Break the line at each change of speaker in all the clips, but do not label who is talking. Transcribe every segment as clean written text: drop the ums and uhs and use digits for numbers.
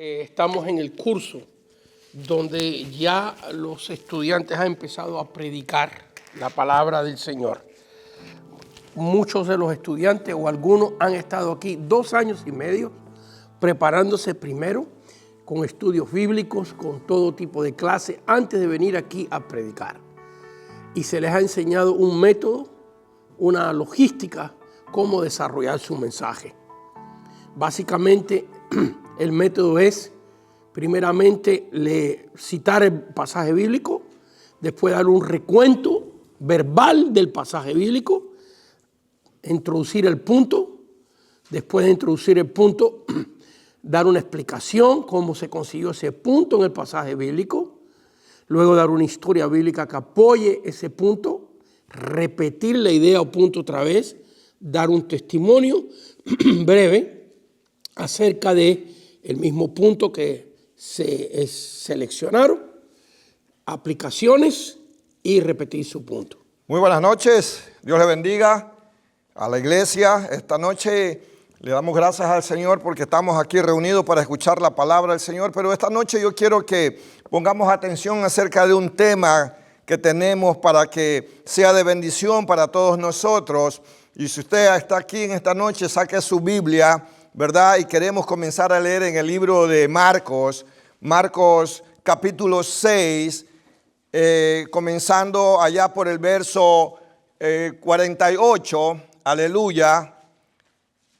Estamos en el curso donde ya los estudiantes han empezado a predicar la palabra del Señor. Muchos de los estudiantes o algunos han estado aquí 2 años y medio preparándose primero con estudios bíblicos, con todo tipo de clases, antes de venir aquí a predicar. Y se les ha enseñado un método, una logística, cómo desarrollar su mensaje. Básicamente, el método es, primeramente, citar el pasaje bíblico, después dar un recuento verbal del pasaje bíblico, introducir el punto, después de introducir el punto, dar una explicación, cómo se consiguió ese punto en el pasaje bíblico, luego dar una historia bíblica que apoye ese punto, repetir la idea o punto otra vez, dar un testimonio breve acerca de el mismo punto que se seleccionaron, aplicaciones y repetir su punto.
Muy buenas noches, Dios le bendiga a la iglesia. Esta noche le damos gracias al Señor porque estamos aquí reunidos para escuchar la palabra del Señor, pero esta noche yo quiero que pongamos atención acerca de un tema que tenemos para que sea de bendición para todos nosotros. Y si usted está aquí en esta noche, saque su Biblia, ¿verdad? Y queremos comenzar a leer en el libro de Marcos capítulo 6, comenzando allá por el verso 48, aleluya.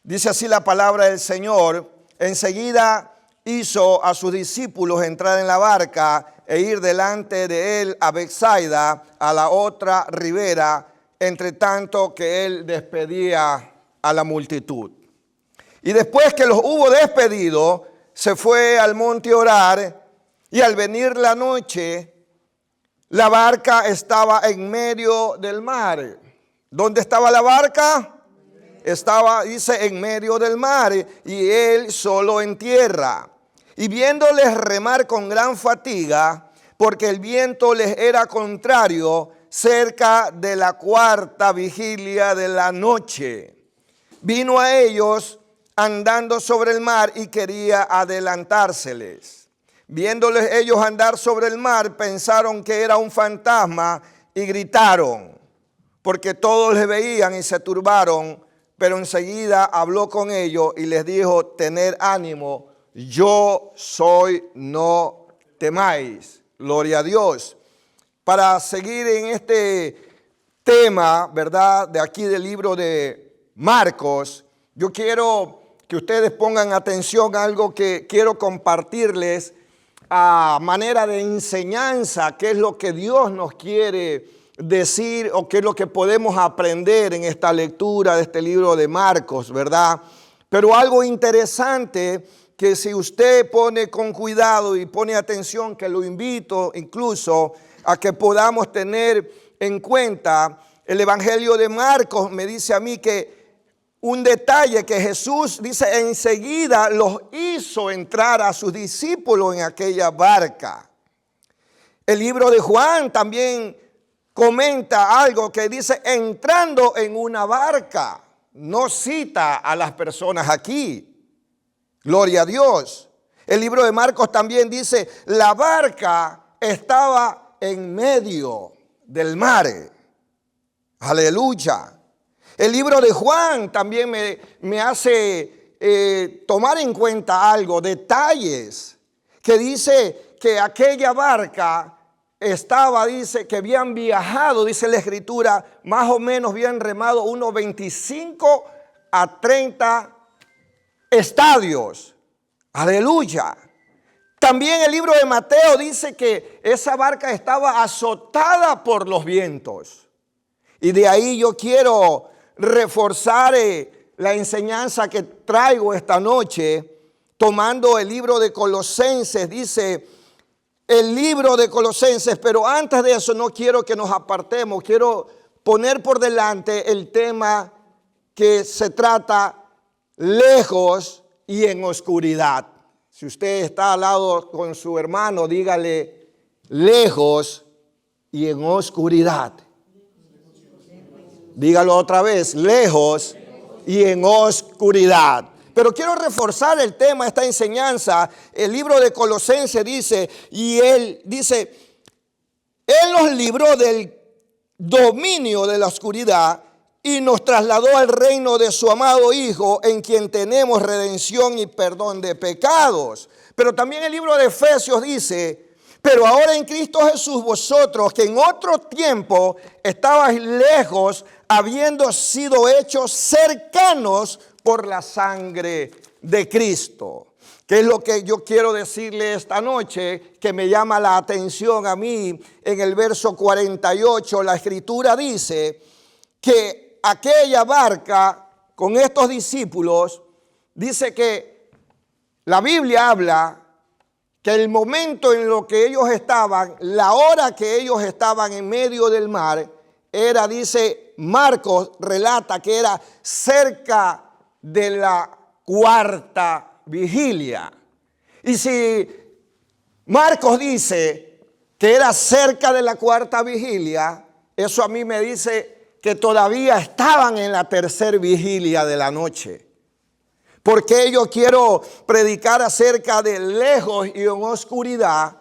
Dice así la palabra del Señor: enseguida hizo a sus discípulos entrar en la barca e ir delante de él a Betsaida, a la otra ribera, entre tanto que él despedía a la multitud. Y después que los hubo despedido, se fue al monte a orar, y al venir la noche, la barca estaba en medio del mar. ¿Dónde estaba la barca? Estaba, dice, en medio del mar, y él solo en tierra. Y viéndoles remar con gran fatiga, porque el viento les era contrario, cerca de la 4ª vigilia de la noche, vino a ellos andando sobre el mar y quería adelantárseles. Viéndoles ellos andar sobre el mar, pensaron que era un fantasma y gritaron, porque todos le veían y se turbaron. Pero enseguida habló con ellos y les dijo: tened ánimo, yo soy, no temáis. Gloria a Dios. Para seguir en este tema, ¿verdad?, de aquí del libro de Marcos, yo quiero que ustedes pongan atención a algo que quiero compartirles a manera de enseñanza, qué es lo que Dios nos quiere decir o qué es lo que podemos aprender en esta lectura de este libro de Marcos, ¿verdad? Pero algo interesante que si usted pone con cuidado y pone atención, que lo invito incluso a que podamos tener en cuenta, el Evangelio de Marcos me dice a mí que un detalle que Jesús dice enseguida los hizo entrar a sus discípulos en aquella barca. El libro de Juan también comenta algo que dice entrando en una barca. No cita a las personas aquí. Gloria a Dios. El libro de Marcos también dice la barca estaba en medio del mar. Aleluya. El libro de Juan también me hace tomar en cuenta algo, detalles, que dice que aquella barca estaba, dice, que habían viajado, dice la Escritura, más o menos habían remado unos 25 a 30 estadios. Aleluya. También el libro de Mateo dice que esa barca estaba azotada por los vientos. Y de ahí yo quiero reforzar la enseñanza que traigo esta noche, tomando el libro de Colosenses. Dice el libro de Colosenses, pero antes de eso no quiero que nos apartemos, quiero poner por delante el tema que se trata lejos y en oscuridad. Si usted está al lado con su hermano, dígale lejos y en oscuridad. Dígalo otra vez, lejos y en oscuridad. Pero quiero reforzar el tema, esta enseñanza. El libro de Colosenses dice, y él dice, Él nos libró del dominio de la oscuridad y nos trasladó al reino de su amado Hijo, en quien tenemos redención y perdón de pecados. Pero también el libro de Efesios dice, pero ahora en Cristo Jesús vosotros, que en otro tiempo estabais lejos, habiendo sido hechos cercanos por la sangre de Cristo. ¿Qué es lo que yo quiero decirle esta noche que me llama la atención a mí? En el verso 48 la Escritura dice que aquella barca con estos discípulos, dice que la Biblia habla que el momento en lo que ellos estaban, la hora que ellos estaban en medio del mar, era, dice Marcos, relata que era cerca de la cuarta vigilia. Y si Marcos dice que era cerca de la cuarta vigilia, eso a mí me dice que todavía estaban en la tercera vigilia de la noche. Porque yo quiero predicar acerca de lejos y en oscuridad.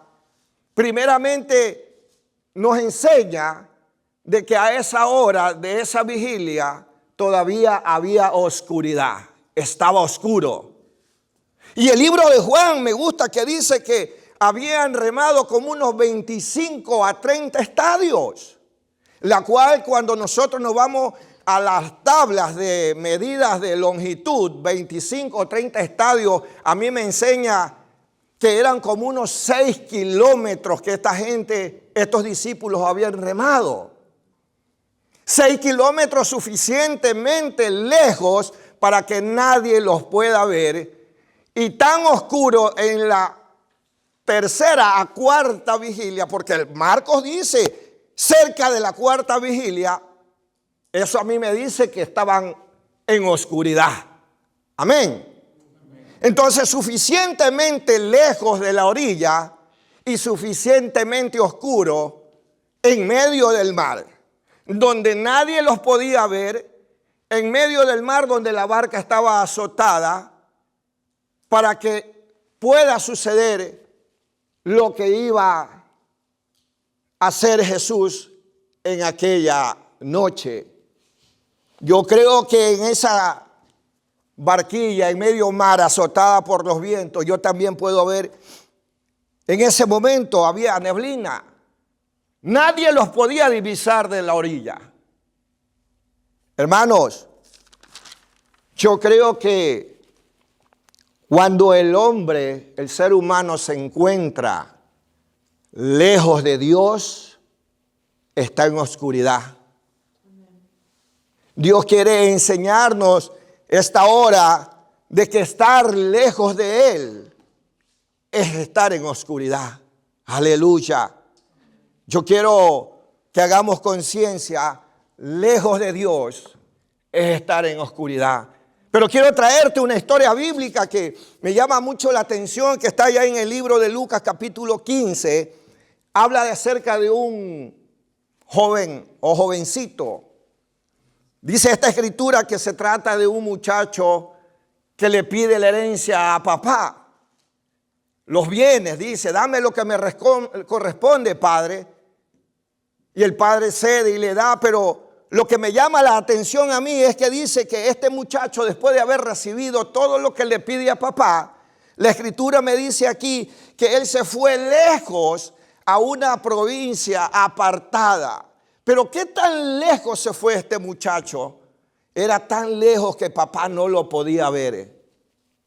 Primeramente nos enseña de que a esa hora de esa vigilia todavía había oscuridad, estaba oscuro. Y el libro de Juan me gusta que dice que habían remado como unos 25 a 30 estadios, la cual cuando nosotros nos vamos a las tablas de medidas de longitud, 25 o 30 estadios, a mí me enseña que eran como unos 6 kilómetros que esta gente, estos discípulos habían remado. 6 kilómetros suficientemente lejos para que nadie los pueda ver, y tan oscuro en la tercera a cuarta vigilia, porque Marcos dice cerca de la cuarta vigilia. Eso a mí me dice que estaban en oscuridad. Amén. Entonces, suficientemente lejos de la orilla y suficientemente oscuro en medio del mar, donde nadie los podía ver, en medio del mar donde la barca estaba azotada, para que pueda suceder lo que iba a hacer Jesús en aquella noche. Yo creo que en esa barquilla en medio mar azotada por los vientos, yo también puedo ver, en ese momento había neblina. Nadie los podía divisar de la orilla. Hermanos, yo creo que cuando el hombre, el ser humano se encuentra lejos de Dios, está en oscuridad. Dios quiere enseñarnos esta hora de que estar lejos de Él es estar en oscuridad. Aleluya. Yo quiero que hagamos conciencia, lejos de Dios es estar en oscuridad. Pero quiero traerte una historia bíblica que me llama mucho la atención, que está allá en el libro de Lucas capítulo 15. Habla de acerca de un joven o jovencito. Dice esta escritura que se trata de un muchacho que le pide la herencia a papá. Los bienes, dice, dame lo que me corresponde, padre. Y el padre cede y le da, pero lo que me llama la atención a mí es que dice que este muchacho, después de haber recibido todo lo que le pide a papá, la escritura me dice aquí que él se fue lejos a una provincia apartada. Pero ¿qué tan lejos se fue este muchacho? Era tan lejos que papá no lo podía ver.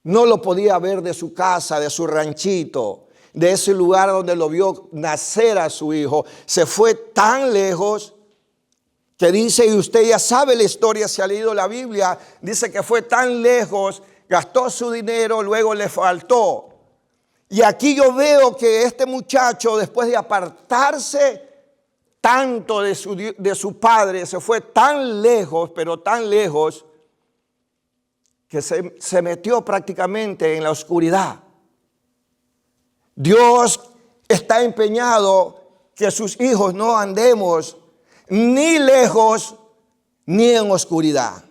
No lo podía ver de su casa, de su ranchito, de ese lugar donde lo vio nacer a su hijo. Se fue tan lejos que dice, y usted ya sabe la historia, si ha leído la Biblia, dice que fue tan lejos, gastó su dinero, luego le faltó. Y aquí yo veo que este muchacho, después de apartarse tanto de su padre, se fue tan lejos, pero tan lejos, que se metió prácticamente en la oscuridad. Dios está empeñado que sus hijos no andemos ni lejos ni en oscuridad.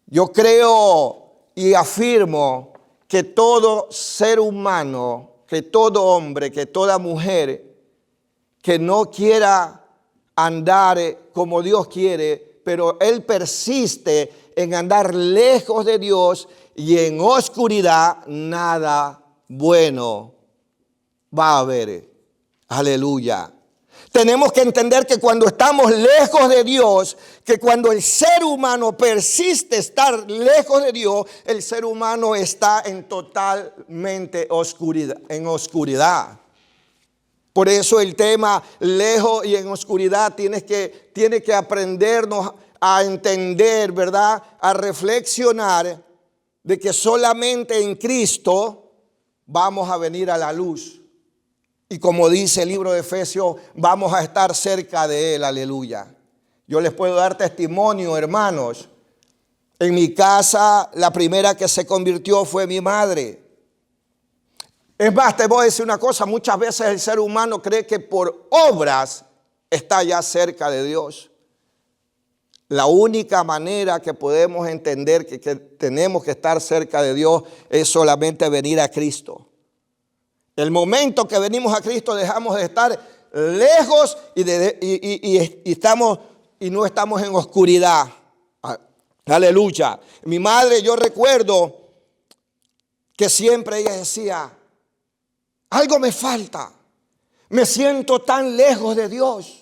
Yo creo y afirmo que todo ser humano, que todo hombre, que toda mujer que no quiera andar como Dios quiere, pero él persiste en andar lejos de Dios y en oscuridad, nada bueno va a haber. Aleluya. Tenemos que entender que cuando estamos lejos de Dios, que cuando el ser humano persiste estar lejos de Dios, el ser humano está en totalmente oscuridad, en oscuridad. Por eso el tema lejos y en oscuridad tiene que aprendernos a entender, ¿verdad? A reflexionar de que solamente en Cristo vamos a venir a la luz. Y como dice el libro de Efesios, vamos a estar cerca de Él, aleluya. Yo les puedo dar testimonio, hermanos. En mi casa, la primera que se convirtió fue mi madre. Es más, te voy a decir una cosa, muchas veces el ser humano cree que por obras está ya cerca de Dios. La única manera que podemos entender que tenemos que estar cerca de Dios es solamente venir a Cristo. El momento que venimos a Cristo dejamos de estar lejos y no estamos en oscuridad. Aleluya. Mi madre, yo recuerdo que siempre ella decía, algo me falta, me siento tan lejos de Dios.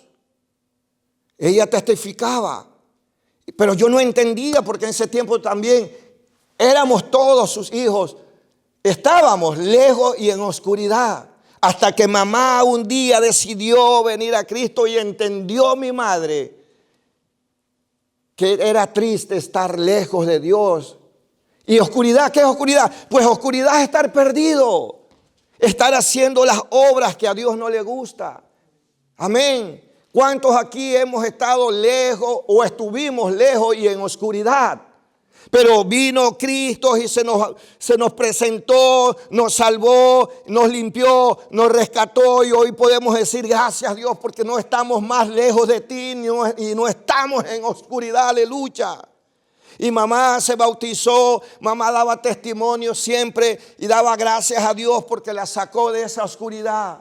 Ella testificaba, pero yo no entendía porque en ese tiempo también éramos todos sus hijos. Estábamos lejos y en oscuridad, hasta que mamá un día decidió venir a Cristo y entendió mi madre que era triste estar lejos de Dios. ¿Y oscuridad? ¿Qué es oscuridad? Pues oscuridad es estar perdido, estar haciendo las obras que a Dios no le gusta. Amén. ¿Cuántos aquí hemos estado lejos o estuvimos lejos y en oscuridad? Pero vino Cristo y se nos presentó, nos salvó, nos limpió, nos rescató y hoy podemos decir gracias a Dios porque no estamos más lejos de ti y no estamos en oscuridad, aleluya. Y mamá se bautizó, mamá daba testimonio siempre y daba gracias a Dios porque la sacó de esa oscuridad.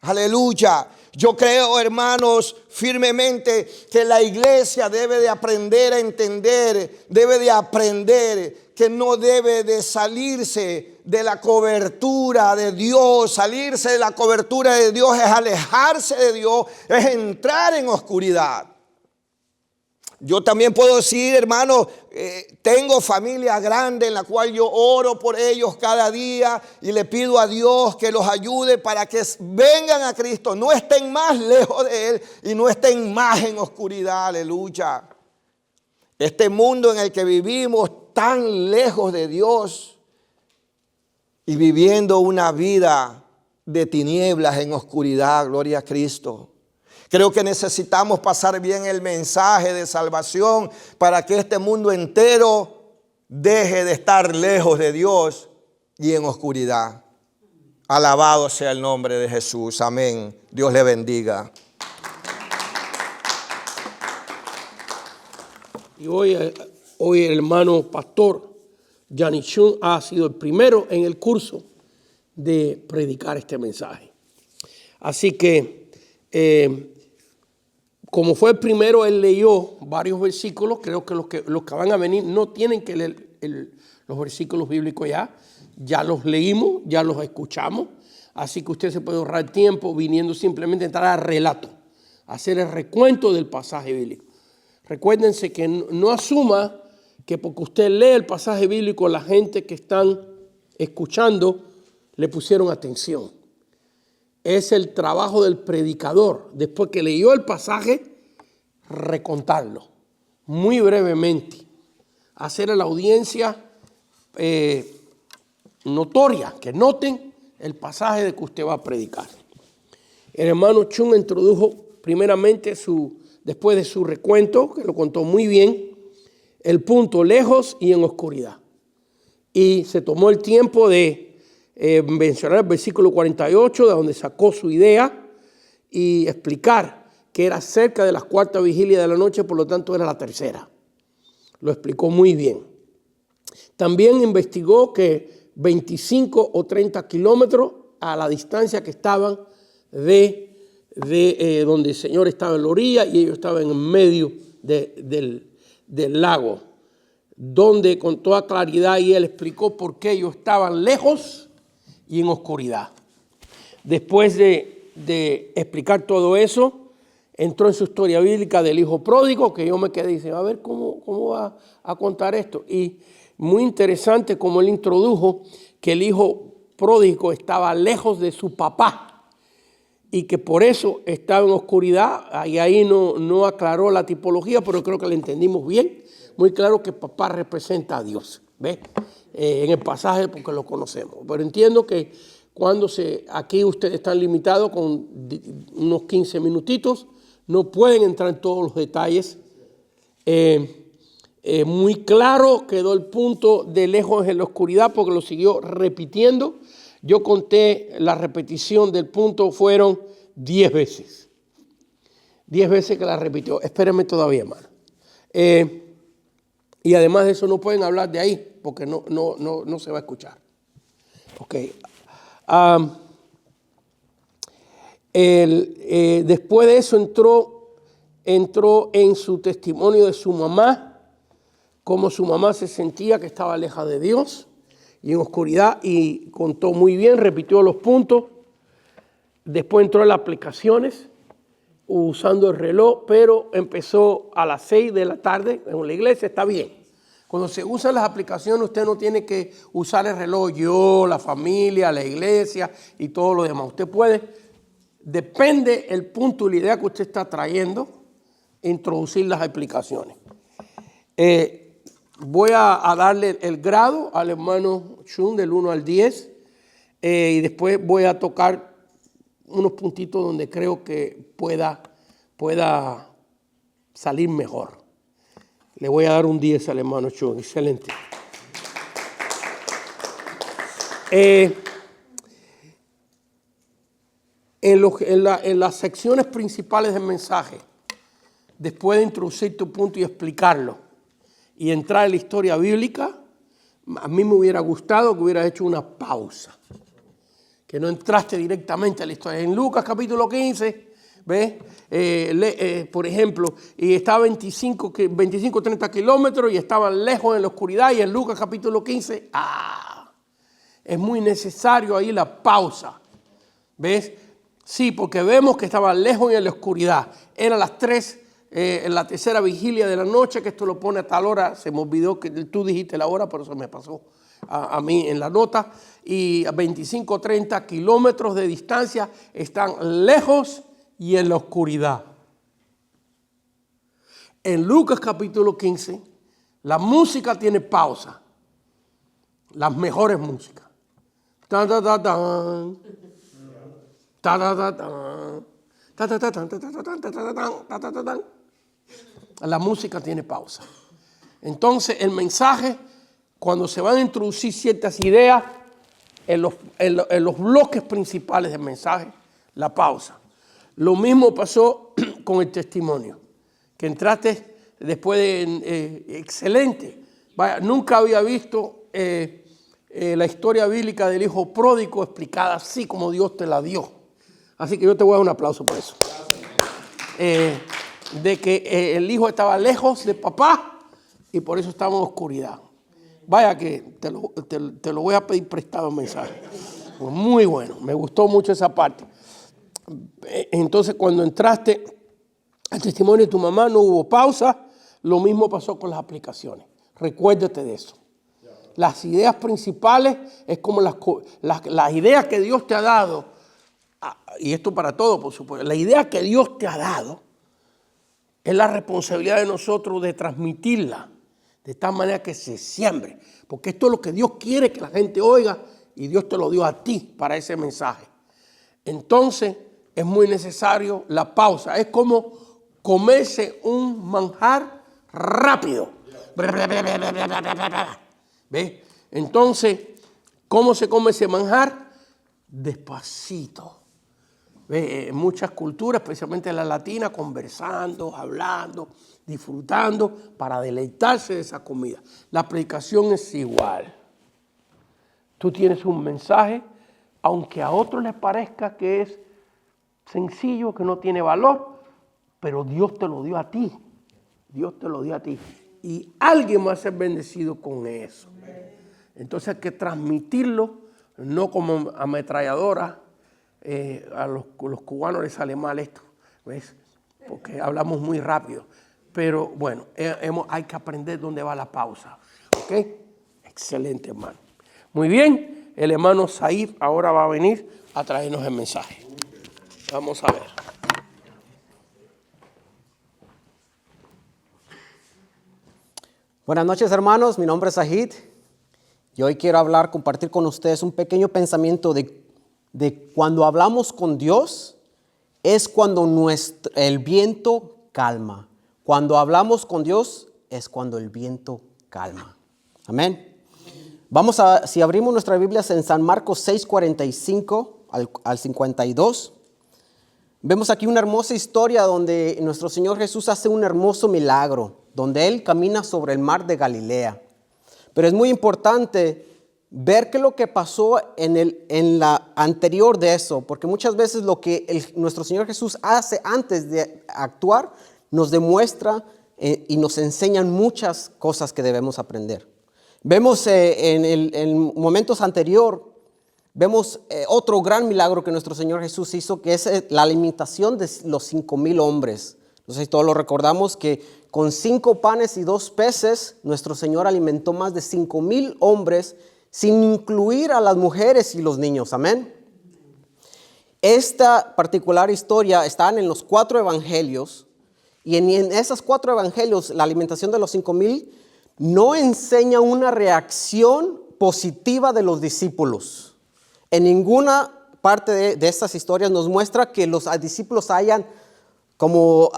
Aleluya. Yo creo, hermanos, firmemente que la iglesia debe de aprender a entender, debe de aprender que no debe de salirse de la cobertura de Dios. Salirse de la cobertura de Dios es alejarse de Dios, es entrar en oscuridad. Yo también puedo decir, hermano, tengo familia grande en la cual yo oro por ellos cada día y le pido a Dios que los ayude para que vengan a Cristo, no estén más lejos de Él y no estén más en oscuridad, aleluya. Este mundo en el que vivimos tan lejos de Dios y viviendo una vida de tinieblas en oscuridad, gloria a Cristo. Creo que necesitamos pasar bien el mensaje de salvación para que este mundo entero deje de estar lejos de Dios y en oscuridad. Alabado sea el nombre de Jesús. Amén. Dios le bendiga.
Y hoy el hermano pastor Johnny Chung ha sido el primero en el curso de predicar este mensaje. Así que como fue el primero, él leyó varios versículos. Creo que los que van a venir no tienen que leer los versículos bíblicos ya los leímos, ya los escuchamos. Así que usted se puede ahorrar tiempo viniendo simplemente a entrar al relato, hacer el recuento del pasaje bíblico. Recuérdense que no asuma que porque usted lee el pasaje bíblico, la gente que están escuchando le pusieron atención. Es el trabajo del predicador, después que leyó el pasaje, recontarlo muy brevemente, hacer a la audiencia notoria, que noten el pasaje de que usted va a predicar. El hermano Chung introdujo primeramente después de su recuento, que lo contó muy bien, el punto lejos y en oscuridad. Y se tomó el tiempo de mencionar el versículo 48, de donde sacó su idea, y explicar que era cerca de las cuarta vigilia de la noche, por lo tanto era la tercera. Lo explicó muy bien. También investigó que 25 o 30 kilómetros a la distancia que estaban de donde el Señor estaba en la orilla y ellos estaban en medio del lago, donde con toda claridad y él explicó por qué ellos estaban lejos y en oscuridad. Después de explicar todo eso, entró en su historia bíblica del hijo pródigo, que yo me quedé y dije, a ver cómo va a contar esto. Y muy interesante como él introdujo que el hijo pródigo estaba lejos de su papá y que por eso estaba en oscuridad. Y ahí no aclaró la tipología, pero creo que la entendimos bien. Muy claro que papá representa a Dios, ¿ves? En el pasaje porque lo conocemos. Pero entiendo que cuando aquí ustedes están limitados con unos 15 minutitos, no pueden entrar en todos los detalles. Muy claro quedó el punto de lejos en la oscuridad porque lo siguió repitiendo. Yo conté la repetición del punto, fueron 10 veces. 10 veces que la repitió. Espérenme todavía, hermano. Y además de eso no pueden hablar de ahí porque no se va a escuchar. Ok. Después de eso entró en su testimonio de su mamá, cómo su mamá se sentía que estaba lejos de Dios y en oscuridad, y contó muy bien, repitió los puntos. Después entró en las aplicaciones usando el reloj, pero empezó a las 6 de la tarde en la iglesia. Está bien. Cuando se usan las aplicaciones, usted no tiene que usar el reloj, yo, la familia, la iglesia y todo lo demás. Usted puede, depende el punto y la idea que usted está trayendo, introducir las aplicaciones. Voy a darle el grado al hermano Chun del 1 al 10 y después voy a tocar unos puntitos donde creo que pueda salir mejor. Le voy a dar un 10 al hermano Chun, excelente. En las secciones principales del mensaje, después de introducir tu punto y explicarlo y entrar en la historia bíblica, a mí me hubiera gustado que hubieras hecho una pausa, que no entraste directamente a la historia. En Lucas capítulo 15, ¿ves? Por ejemplo, y estaba 25 o 30 kilómetros y estaban lejos en la oscuridad, y en Lucas capítulo 15, es muy necesario ahí la pausa, ¿ves? Sí, porque vemos que estaban lejos y en la oscuridad. Eran las 3, en la tercera vigilia de la noche, que esto lo pone a tal hora. Se me olvidó que tú dijiste la hora, pero eso me pasó a mí en la nota. Y a 25 o 30 kilómetros de distancia están lejos y en la oscuridad. En Lucas capítulo 15, la música tiene pausa. Las mejores músicas. Ta, ta, ta, tan. Ta, ta, ta, tan. Ta, ta, ta, tan, ta, ta, ta, tan, ta, ta, tan, ta, ta, ta, tan. La música tiene pausa. Entonces, el mensaje, cuando se van a introducir ciertas ideas en los bloques principales del mensaje, la pausa. Lo mismo pasó con el testimonio, que entraste después de excelente. Vaya, nunca había visto la historia bíblica del hijo pródigo explicada así como Dios te la dio. Así que yo te voy a dar un aplauso por eso. De que el hijo estaba lejos de papá y por eso estaba en oscuridad. Vaya que te lo voy a pedir prestado el mensaje. Pues muy bueno, me gustó mucho esa parte. Entonces cuando entraste al testimonio de tu mamá no hubo pausa. Lo mismo pasó con las aplicaciones. Recuérdate de eso. Las ideas principales es como las ideas que Dios te ha dado. Y esto para todo, por supuesto. La idea que Dios te ha dado es la responsabilidad de nosotros de transmitirla de tal manera que se siembre. Porque esto es lo que Dios quiere que la gente oiga y Dios te lo dio a ti para ese mensaje. Entonces es muy necesario la pausa. Es como comerse un manjar rápido. ¿Ves? Entonces, ¿cómo se come ese manjar? Despacito. En muchas culturas, especialmente la latina, conversando, hablando, disfrutando para deleitarse de esa comida. La predicación es igual. Tú tienes un mensaje, aunque a otros les parezca que es sencillo, que no tiene valor, pero Dios te lo dio a ti. Dios te lo dio a ti. Y alguien va a ser bendecido con eso. Entonces hay que transmitirlo, no como ametralladora. A los cubanos les sale mal esto, ¿ves? Porque hablamos muy rápido. Pero bueno, hay que aprender dónde va la pausa. ¿Ok? Excelente, hermano. Muy bien, el hermano Saif ahora va a venir a traernos el mensaje. Vamos a ver.
Buenas noches, hermanos. Mi nombre es Sahid. Y hoy quiero compartir con ustedes un pequeño pensamiento de cuando hablamos con Dios, es cuando el viento calma. Cuando hablamos con Dios, es cuando el viento calma. Amén. Si abrimos nuestras Biblias en San Marcos 6, 45 al 52, vemos aquí una hermosa historia donde nuestro Señor Jesús hace un hermoso milagro, donde Él camina sobre el mar de Galilea. Pero es muy importante ver qué es lo que pasó en la anterior de eso, porque muchas veces lo que nuestro Señor Jesús hace antes de actuar nos demuestra y nos enseñan muchas cosas que debemos aprender. Vemos en momentos anteriores, vemos otro gran milagro que nuestro Señor Jesús hizo, que es la alimentación de los 5,000 hombres. No sé si todos lo recordamos, que con 5 panes y 2 peces, nuestro Señor alimentó más de 5,000 hombres, sin incluir a las mujeres y los niños. Amén. Esta particular historia está en los 4 evangelios, y en esos 4 evangelios, la alimentación de los 5,000 no enseña una reacción positiva de los discípulos. En ninguna parte de estas historias nos muestra que los discípulos hayan como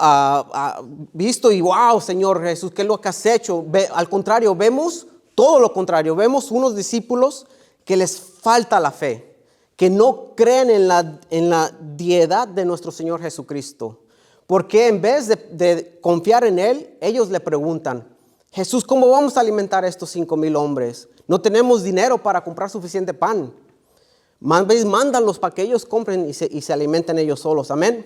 visto y wow, Señor Jesús, ¿qué es lo que has hecho? Al contrario, vemos todo lo contrario. Vemos unos discípulos que les falta la fe, que no creen en la deidad de nuestro Señor Jesucristo. Porque en vez de confiar en Él, ellos le preguntan: Jesús, ¿cómo vamos a alimentar a estos 5,000 hombres? No tenemos dinero para comprar suficiente pan. Más bien, mándalos para que ellos compren y se alimenten ellos solos. Amén.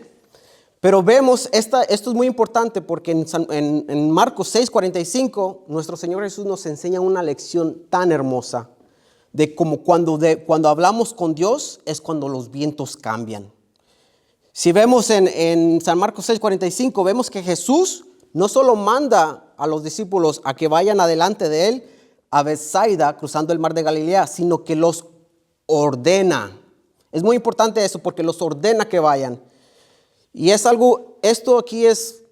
Pero vemos, esto es muy importante porque en Marcos 6, 45, nuestro Señor Jesús nos enseña una lección tan hermosa de como cuando hablamos con Dios es cuando los vientos cambian. Si vemos en San Marcos 6, 45, vemos que Jesús no solo manda a los discípulos a que vayan adelante de Él a Bethsaida, cruzando el mar de Galilea, sino que los ordena. Es muy importante eso porque los ordena que vayan. Y esto aquí es,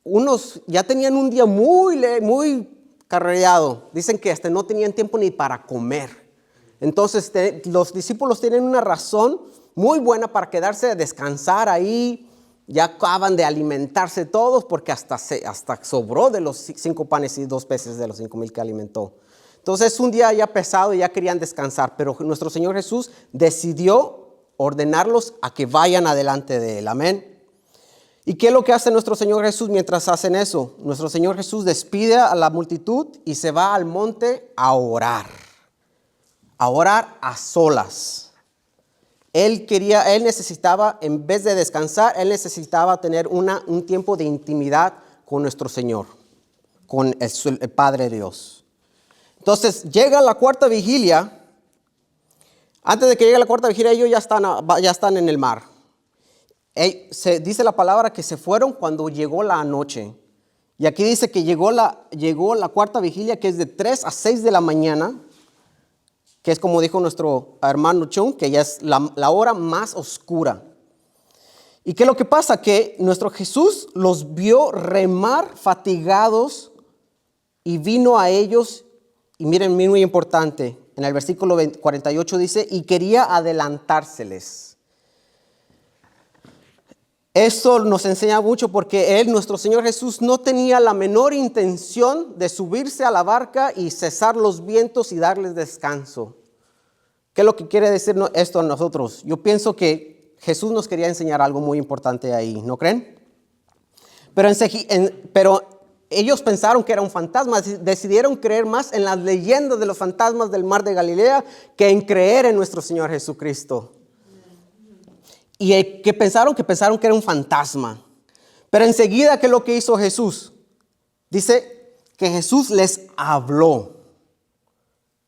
unos ya tenían un día muy carreado. Dicen que hasta no tenían tiempo ni para comer. Entonces los discípulos tienen una razón muy buena para quedarse a descansar ahí. Ya acaban de alimentarse todos porque hasta sobró de los 5 panes y 2 peces de los 5,000 que alimentó. Entonces un día ya pesado y ya querían descansar, pero nuestro Señor Jesús decidió ordenarlos a que vayan adelante de Él. Amén. ¿Y qué es lo que hace nuestro Señor Jesús mientras hacen eso? Nuestro Señor Jesús despide a la multitud y se va al monte a orar a solas. Él necesitaba, en vez de descansar, Él necesitaba tener un tiempo de intimidad con nuestro Señor, con el Padre Dios. Entonces llega la 4ª vigilia. Antes de que llegue la 4ª vigilia, ellos ya están en el mar. Se dice la palabra que se fueron cuando llegó la noche. Y aquí dice que llegó la 4ª vigilia, que es de 3 a 6 de la mañana, que es como dijo nuestro hermano Chung, que ya es la hora más oscura. ¿Y qué es lo que pasa? Que nuestro Jesús los vio remar fatigados y vino a ellos, y miren, muy importante, en el versículo 48 dice, y quería adelantárseles. Eso nos enseña mucho porque nuestro Señor Jesús, no tenía la menor intención de subirse a la barca y cesar los vientos y darles descanso. ¿Qué es lo que quiere decir esto a nosotros? Yo pienso que Jesús nos quería enseñar algo muy importante ahí, ¿no creen? Pero ellos pensaron que era un fantasma, decidieron creer más en las leyendas de los fantasmas del mar de Galilea que en creer en nuestro Señor Jesucristo. Y que pensaron que era un fantasma. Pero enseguida, ¿qué es lo que hizo Jesús? Dice que Jesús les habló.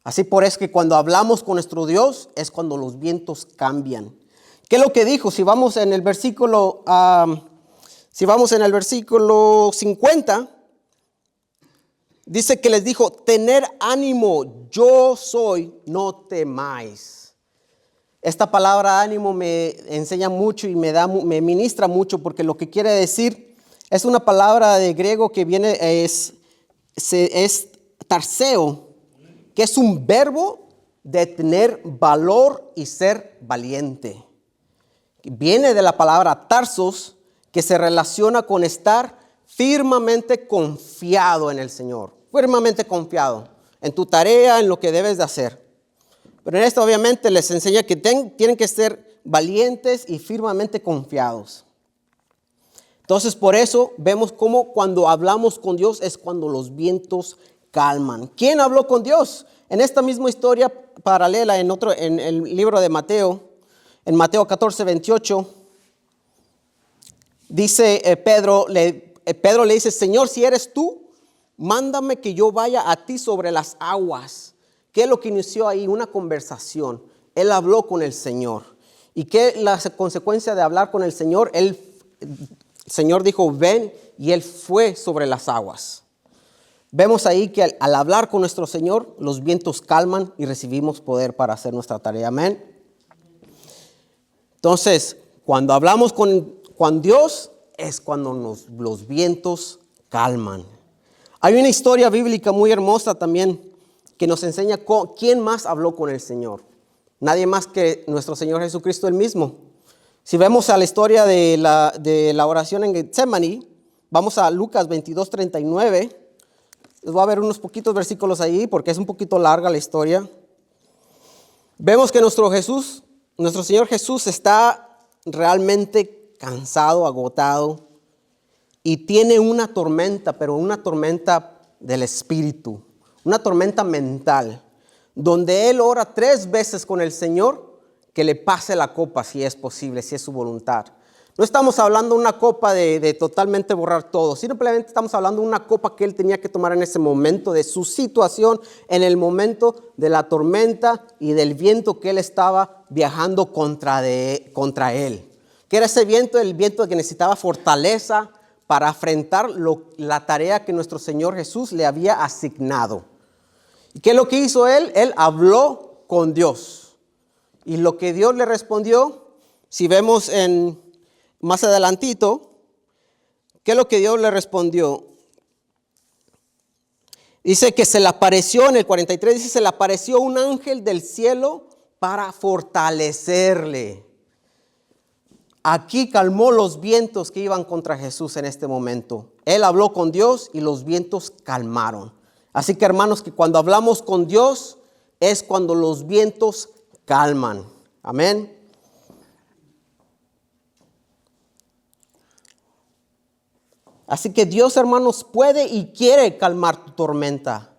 Así por eso que cuando hablamos con nuestro Dios es cuando los vientos cambian. ¿Qué es lo que dijo? Si vamos en el versículo 50, dice que les dijo, tener ánimo, yo soy, no temáis. Esta palabra ánimo me enseña mucho y me ministra mucho, porque lo que quiere decir es una palabra de griego que viene, es tarseo, que es un verbo de tener valor y ser valiente. Viene de la palabra tarsos, que se relaciona con estar firmemente confiado en el Señor. Firmemente confiado en tu tarea, en lo que debes de hacer. Pero en esto obviamente les enseña que tienen que ser valientes y firmemente confiados. Entonces por eso vemos cómo cuando hablamos con Dios es cuando los vientos calman. ¿Quién habló con Dios? En esta misma historia paralela en el libro de Mateo, en Mateo 14, 28, dice Pedro le dice, Señor, si eres tú, mándame que yo vaya a ti sobre las aguas. ¿Qué es lo que inició ahí? Una conversación. Él habló con el Señor. ¿Y qué es la consecuencia de hablar con el Señor? El Señor dijo, ven, y él fue sobre las aguas. Vemos ahí que al hablar con nuestro Señor, los vientos calman y recibimos poder para hacer nuestra tarea. Amén. Entonces, cuando hablamos con Dios, es cuando los vientos calman. Hay una historia bíblica muy hermosa también que nos enseña quién más habló con el Señor. Nadie más que nuestro Señor Jesucristo él mismo. Si vemos a la historia de la oración en Getsemaní, vamos a Lucas 22, 39. Les voy a ver unos poquitos versículos ahí porque es un poquito larga la historia. Vemos que nuestro Señor Jesús está realmente cansado, agotado, y tiene una tormenta, pero una tormenta del espíritu, una tormenta mental, donde él ora 3 veces con el Señor que le pase la copa si es posible, si es su voluntad. No estamos hablando de una copa de totalmente borrar todo, simplemente estamos hablando de una copa que él tenía que tomar en ese momento de su situación, en el momento de la tormenta y del viento que él estaba viajando contra él. Que era ese viento, el viento que necesitaba fortaleza para enfrentar la tarea que nuestro Señor Jesús le había asignado. ¿Y qué es lo que hizo él? Él habló con Dios. Y lo que Dios le respondió, si vemos más adelantito, ¿qué es lo que Dios le respondió? Dice que se le apareció, en el 43 dice, se le apareció un ángel del cielo para fortalecerle. Aquí calmó los vientos que iban contra Jesús en este momento. Él habló con Dios y los vientos calmaron. Así que hermanos, que cuando hablamos con Dios es cuando los vientos calman. Amén. Así que Dios, hermanos, puede y quiere calmar tu tormenta.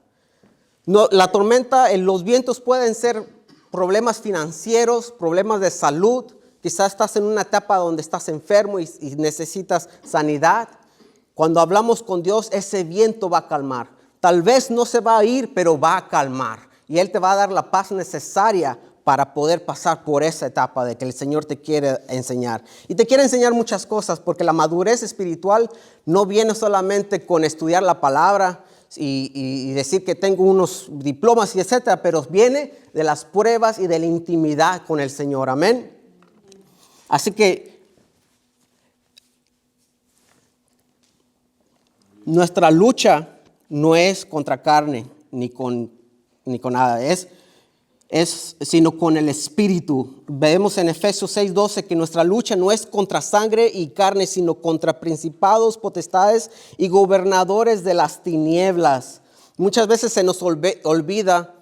No, la tormenta, los vientos pueden ser problemas financieros, problemas de salud. Quizás estás en una etapa donde estás enfermo y necesitas sanidad. Cuando hablamos con Dios, ese viento va a calmar. Tal vez no se va a ir, pero va a calmar. Y Él te va a dar la paz necesaria para poder pasar por esa etapa de que el Señor te quiere enseñar. Y te quiere enseñar muchas cosas, porque la madurez espiritual no viene solamente con estudiar la palabra y decir que tengo unos diplomas y etcétera, pero viene de las pruebas y de la intimidad con el Señor. Amén. Así que nuestra lucha no es contra carne ni con nada, sino con el Espíritu. Vemos en Efesios 6:12 que nuestra lucha no es contra sangre y carne, sino contra principados, potestades y gobernadores de las tinieblas. Muchas veces se nos olvida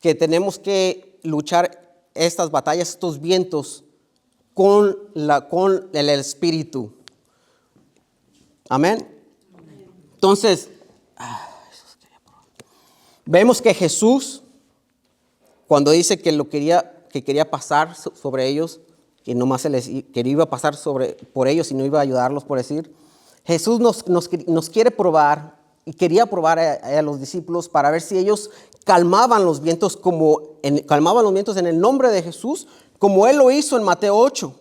que tenemos que luchar estas batallas, estos vientos, con el Espíritu. Amén. Entonces, vemos que Jesús, cuando dice que quería pasar sobre ellos, que iba a pasar por ellos y no iba a ayudarlos, por decir, Jesús nos quiere probar y quería probar a los discípulos para ver si ellos calmaban los vientos en el nombre de Jesús, como Él lo hizo en Mateo 8.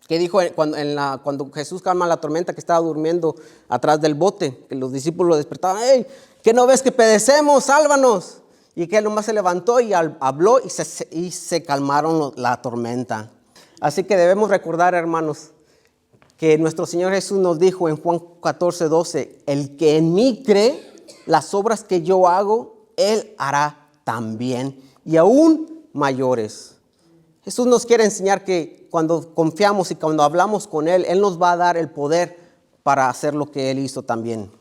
Que dijo cuando Jesús calma la tormenta, que estaba durmiendo atrás del bote, que los discípulos lo despertaban. ¡Hey! ¿Qué no ves que perecemos? ¡Sálvanos! Y que él nomás se levantó y habló y se calmaron la tormenta. Así que debemos recordar, hermanos, que nuestro Señor Jesús nos dijo en Juan 14:12, el que en mí cree, las obras que yo hago, Él hará también, y aún mayores. Jesús nos quiere enseñar que cuando confiamos y cuando hablamos con Él, Él nos va a dar el poder para hacer lo que Él hizo también.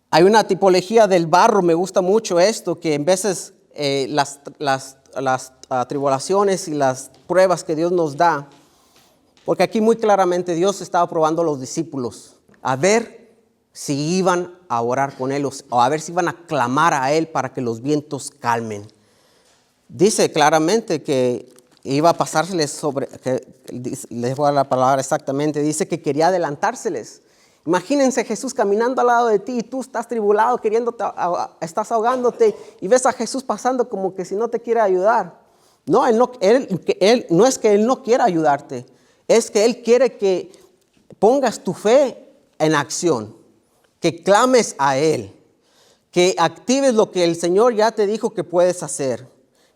Hay una tipología del barro, me gusta mucho esto, que en veces las tribulaciones y las pruebas que Dios nos da, porque aquí muy claramente Dios estaba probando a los discípulos, a ver si iban a orar con Él o a ver si iban a clamar a Él para que los vientos calmen. Dice claramente que iba a pasárseles les voy a dar la palabra exactamente, dice que quería adelantárseles. Imagínense Jesús caminando al lado de ti y tú estás tribulado, estás ahogándote y ves a Jesús pasando como que si no te quiere ayudar. No, él no es que Él no quiera ayudarte, es que Él quiere que pongas tu fe en acción, que clames a Él, que actives lo que el Señor ya te dijo que puedes hacer,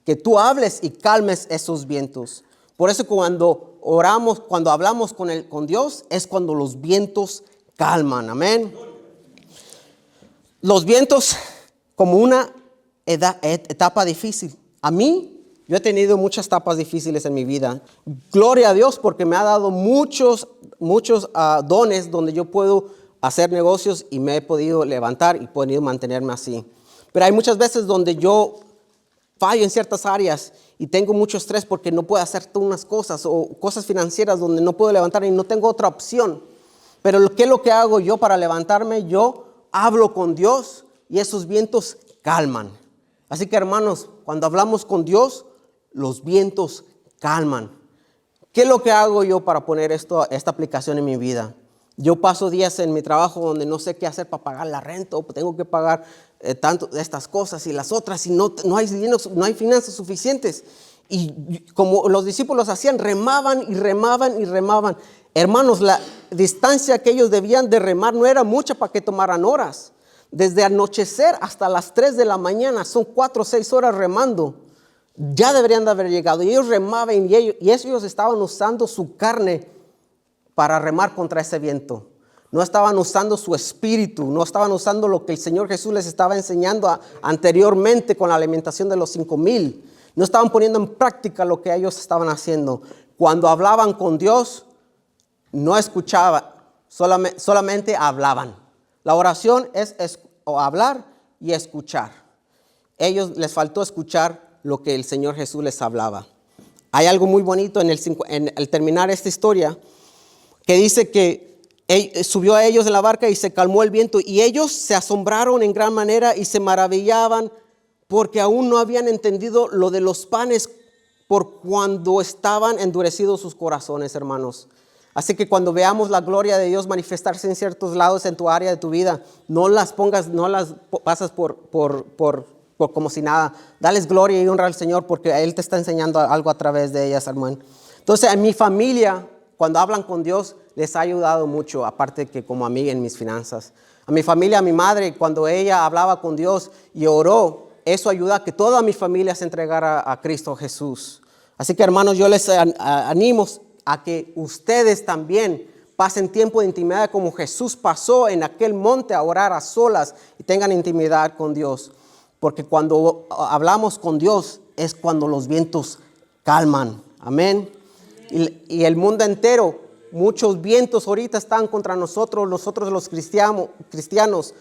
que tú hables y calmes esos vientos. Por eso cuando oramos, cuando hablamos con Dios, es cuando los vientos calman, amén. Los vientos como una etapa difícil. Yo he tenido muchas etapas difíciles en mi vida. Gloria a Dios porque me ha dado muchos dones donde yo puedo hacer negocios y me he podido levantar y he podido mantenerme así. Pero hay muchas veces donde yo fallo en ciertas áreas y tengo mucho estrés porque no puedo hacer unas cosas o cosas financieras donde no puedo levantar y no tengo otra opción. Pero ¿qué es lo que hago yo para levantarme? Yo hablo con Dios y esos vientos calman. Así que hermanos, cuando hablamos con Dios, los vientos calman. ¿Qué es lo que hago yo para poner esta aplicación en mi vida? Yo paso días en mi trabajo donde no sé qué hacer para pagar la renta o tengo que pagar tanto de estas cosas y las otras y no hay finanzas suficientes. Y como los discípulos hacían, remaban y remaban y remaban. Hermanos, la distancia que ellos debían de remar no era mucha para que tomaran horas. Desde anochecer hasta las 3 de la mañana, son 4 o 6 horas remando. Ya deberían de haber llegado. Y ellos remaban y ellos estaban usando su carne para remar contra ese viento. No estaban usando su espíritu, no estaban usando lo que el Señor Jesús les estaba enseñando anteriormente con la alimentación de los 5,000. No estaban poniendo en práctica lo que ellos estaban haciendo. Cuando hablaban con Dios, no escuchaban, solamente hablaban. La oración es hablar y escuchar. Ellos les faltó escuchar lo que el Señor Jesús les hablaba. Hay algo muy bonito en el terminar esta historia que dice que subió a ellos en la barca y se calmó el viento y ellos se asombraron en gran manera y se maravillaban porque aún no habían entendido lo de los panes por cuando estaban endurecidos sus corazones, hermanos. Así que cuando veamos la gloria de Dios manifestarse en ciertos lados en tu área de tu vida, no las pasas por como si nada. Dales gloria y honra al Señor porque Él te está enseñando algo a través de ellas, hermano. Entonces, en mi familia, cuando hablan con Dios, les ha ayudado mucho, aparte que como a mí en mis finanzas. A mi familia, a mi madre, cuando ella hablaba con Dios y oró, eso ayuda a que toda mi familia se entregara a Cristo Jesús. Así que, hermanos, yo les animo a que ustedes también pasen tiempo de intimidad como Jesús pasó en aquel monte a orar a solas y tengan intimidad con Dios. Porque cuando hablamos con Dios es cuando los vientos calman. Amén. Y el mundo entero, muchos vientos ahorita están contra nosotros los cristianos.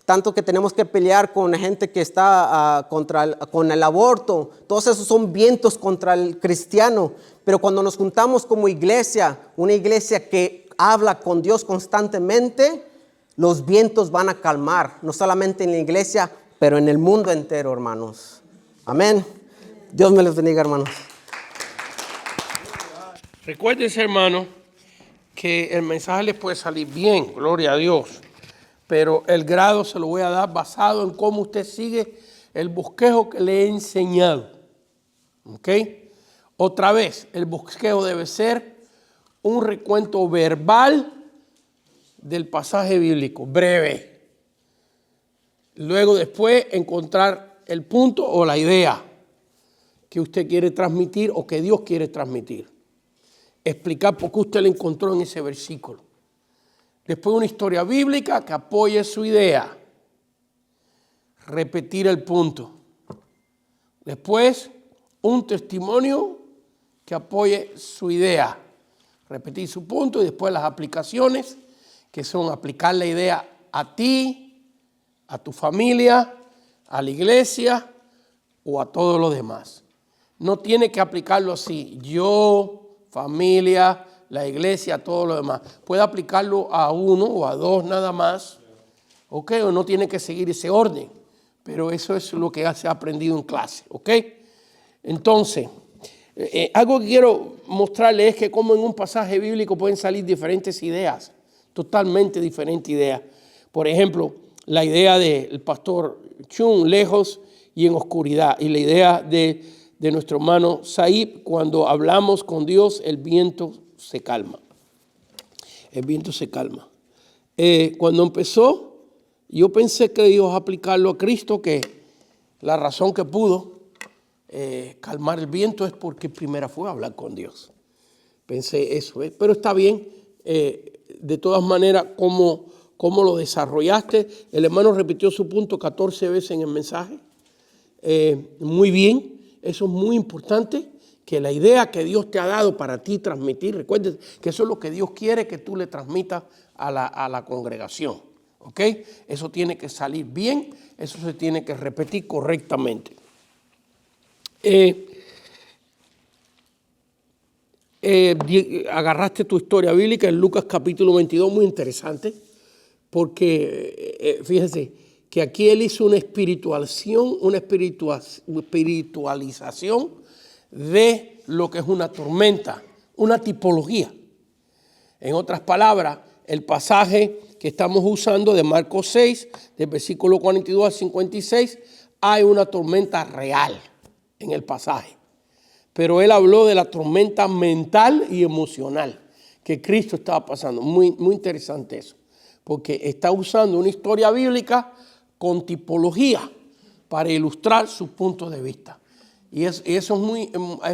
tanto que tenemos que pelear con gente que está con el aborto. Todos esos son vientos contra el cristiano. Pero cuando nos juntamos como iglesia, una iglesia que habla con Dios constantemente, los vientos van a calmar, no solamente en la iglesia, pero en el mundo entero, hermanos. Amén. Dios me les bendiga, hermanos.
Recuérdense, hermano, que el mensaje les puede salir bien, gloria a Dios, pero el grado se lo voy a dar basado en cómo usted sigue el bosquejo que le he enseñado. ¿Ok? Otra vez, el bosquejo debe ser un recuento verbal del pasaje bíblico, breve. Luego después encontrar el punto o la idea que usted quiere transmitir o que Dios quiere transmitir. Explicar por qué usted lo encontró en ese versículo. Después una historia bíblica que apoye su idea. Repetir el punto. Después un testimonio que apoye su idea. Repetir su punto y después las aplicaciones, que son aplicar la idea a ti, a tu familia, a la iglesia o a todos los demás. No tiene que aplicarlo así. Yo, familia, la iglesia, todo lo demás. Puede aplicarlo a uno o a dos nada más. ¿Ok? O no tiene que seguir ese orden. Pero eso es lo que se ha aprendido en clase. ¿Ok? Entonces, algo que quiero mostrarles es que como en un pasaje bíblico pueden salir diferentes ideas. Totalmente diferentes ideas. Por ejemplo, la idea del pastor Chun, lejos y en oscuridad. Y la idea de nuestro hermano Saib, cuando hablamos con Dios, el viento se calma. El viento se calma. Cuando empezó, yo pensé que Dios aplicarlo a Cristo, que la razón que pudo calmar el viento es porque primero fue a hablar con Dios. Pensé eso, pero está bien. De todas maneras, ¿cómo lo desarrollaste? El hermano repitió su punto 14 veces en el mensaje. Muy bien. Eso es muy importante, que la idea que Dios te ha dado para ti transmitir, recuerden que eso es lo que Dios quiere que tú le transmitas a la congregación. ¿Ok? Eso tiene que salir bien, eso se tiene que repetir correctamente. Agarraste tu historia bíblica en Lucas capítulo 22, muy interesante, porque fíjense que aquí él hizo una espiritualización de lo que es una tormenta, una tipología. En otras palabras, el pasaje que estamos usando de Marcos 6, del versículo 42 al 56, hay una tormenta real en el pasaje. Pero él habló de la tormenta mental y emocional que Cristo estaba pasando. Muy, muy interesante eso, porque está usando una historia bíblica con tipología para ilustrar su punto de vista. Y eso es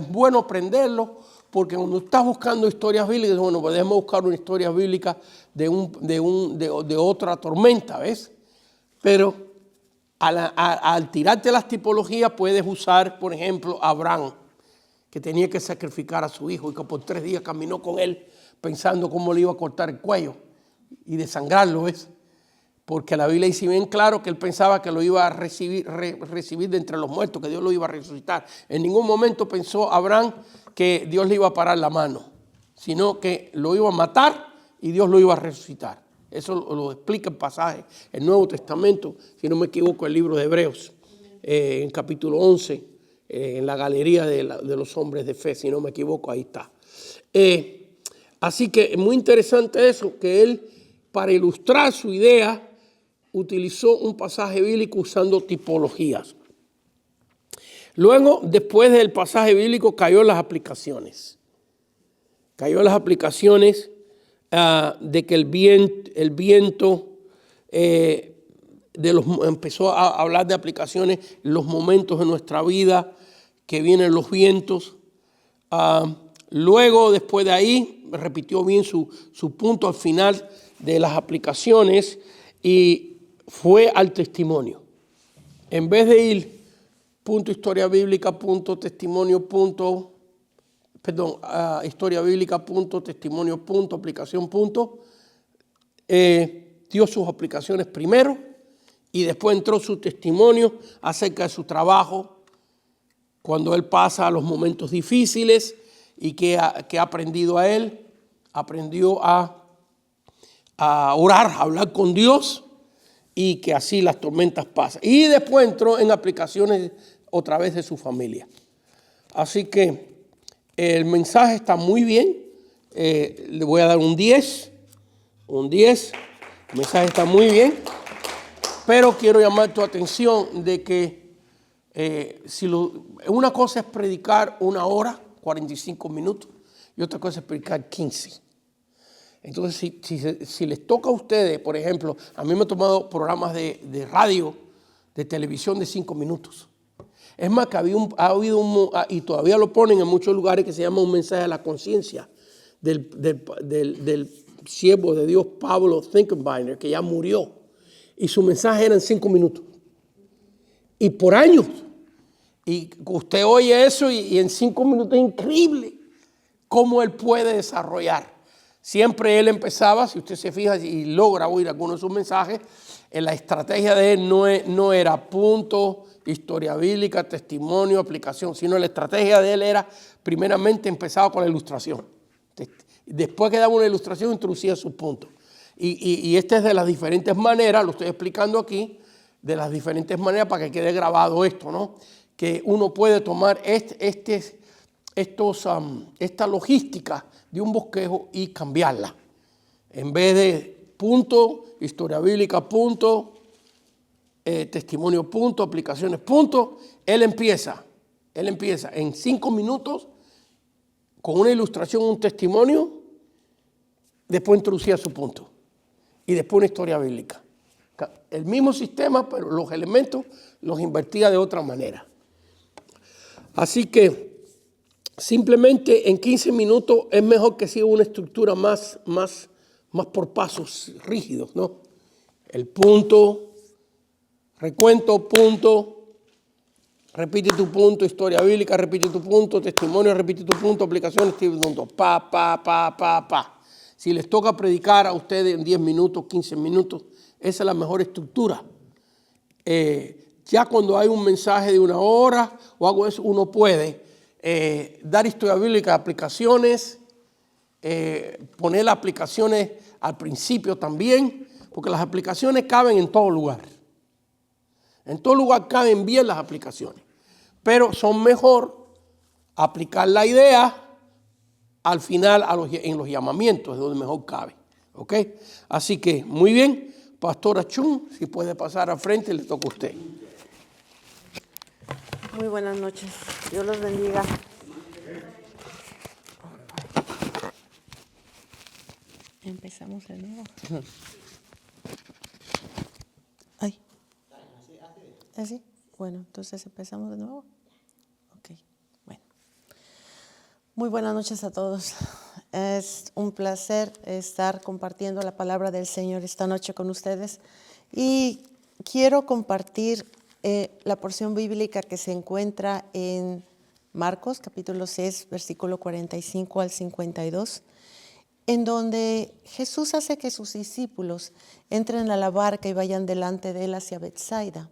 bueno aprenderlo, porque cuando estás buscando historias bíblicas, bueno, podemos buscar una historia bíblica de otra tormenta, ¿ves? Pero al tirarte las tipologías puedes usar, por ejemplo, a Abraham, que tenía que sacrificar a su hijo y que por 3 días caminó con él pensando cómo le iba a cortar el cuello y desangrarlo, ¿ves? Porque la Biblia dice bien claro que él pensaba que lo iba a recibir de entre los muertos, que Dios lo iba a resucitar. En ningún momento pensó Abraham que Dios le iba a parar la mano, sino que lo iba a matar y Dios lo iba a resucitar. Eso lo explica el pasaje, el Nuevo Testamento, si no me equivoco, el libro de Hebreos, en capítulo 11, en la galería de los hombres de fe, si no me equivoco, ahí está. Así que es muy interesante eso, que él, para ilustrar su idea, utilizó un pasaje bíblico usando tipologías. Luego, después del pasaje bíblico, cayó en las aplicaciones. Cayó en las aplicaciones de que el viento empezó a hablar de aplicaciones, los momentos de nuestra vida que vienen los vientos. Luego, después de ahí, repitió bien su punto al final de las aplicaciones y fue al testimonio. En vez de ir punto historia bíblica, punto testimonio, punto, historia bíblica, punto testimonio, punto aplicación, punto, dio sus aplicaciones primero Y después entró su testimonio acerca de su trabajo, cuando él pasa los momentos difíciles y que ha aprendido a él. Aprendió a orar, a hablar con Dios y que así las tormentas pasan. Y después entró en aplicaciones otra vez de su familia. Así que el mensaje está muy bien. Le voy a dar un 10. Un 10. El mensaje está muy bien. Pero quiero llamar tu atención de que una cosa es predicar 1 hora, 45 minutos, y otra cosa es predicar 15. Entonces, si les toca a ustedes, por ejemplo, a mí me he tomado programas de radio, de televisión de 5 minutos. Es más, que ha habido y todavía lo ponen en muchos lugares, que se llama un mensaje a la conciencia del siervo de Dios, Pablo Finkenbeiner, que ya murió. Y su mensaje era en 5 minutos. Y por años. Y usted oye eso y en 5 minutos es increíble cómo él puede desarrollar. Siempre él empezaba, si usted se fija y logra oír algunos de sus mensajes, la estrategia de él no era punto, historia bíblica, testimonio, aplicación, sino la estrategia de él era, primeramente empezaba con la ilustración. Después que daba una ilustración, introducía sus puntos. Y este es de las diferentes maneras, lo estoy explicando aquí, de las diferentes maneras para que quede grabado esto, ¿no? Que uno puede tomar esta logística de un bosquejo y cambiarla. En vez de punto, historia bíblica, punto, testimonio, punto, aplicaciones, punto, él empieza en 5 minutos con una ilustración, un testimonio, después introducía su punto y después una historia bíblica. El mismo sistema, pero los elementos los invertía de otra manera. Así que simplemente en 15 minutos es mejor que siga una estructura más por pasos rígidos, ¿no? El punto, recuento, punto, repite tu punto, historia bíblica, repite tu punto, testimonio, repite tu punto, aplicaciones, punto, pa. Si les toca predicar a ustedes en 10 minutos, 15 minutos, esa es la mejor estructura. Ya cuando hay un mensaje de 1 hora o algo de eso, uno puede dar historia bíblica, aplicaciones, poner las aplicaciones al principio también, porque las aplicaciones caben en todo lugar. En todo lugar caben bien las aplicaciones, pero son mejor aplicar la idea al final en los llamamientos, es donde mejor cabe. ¿Ok? Así que, muy bien, Pastora Chun, si puede pasar al frente, le toca a usted.
Muy buenas noches. Dios los bendiga. Empezamos de nuevo. Ay. ¿Así? Bueno, entonces empezamos de nuevo. Ok, bueno. Muy buenas noches a todos. Es un placer estar compartiendo la palabra del Señor esta noche con ustedes. Y quiero compartir la porción bíblica que se encuentra en Marcos, capítulo 6, versículo 45 al 52, en donde Jesús hace que sus discípulos entren a la barca y vayan delante de él hacia Betsaida,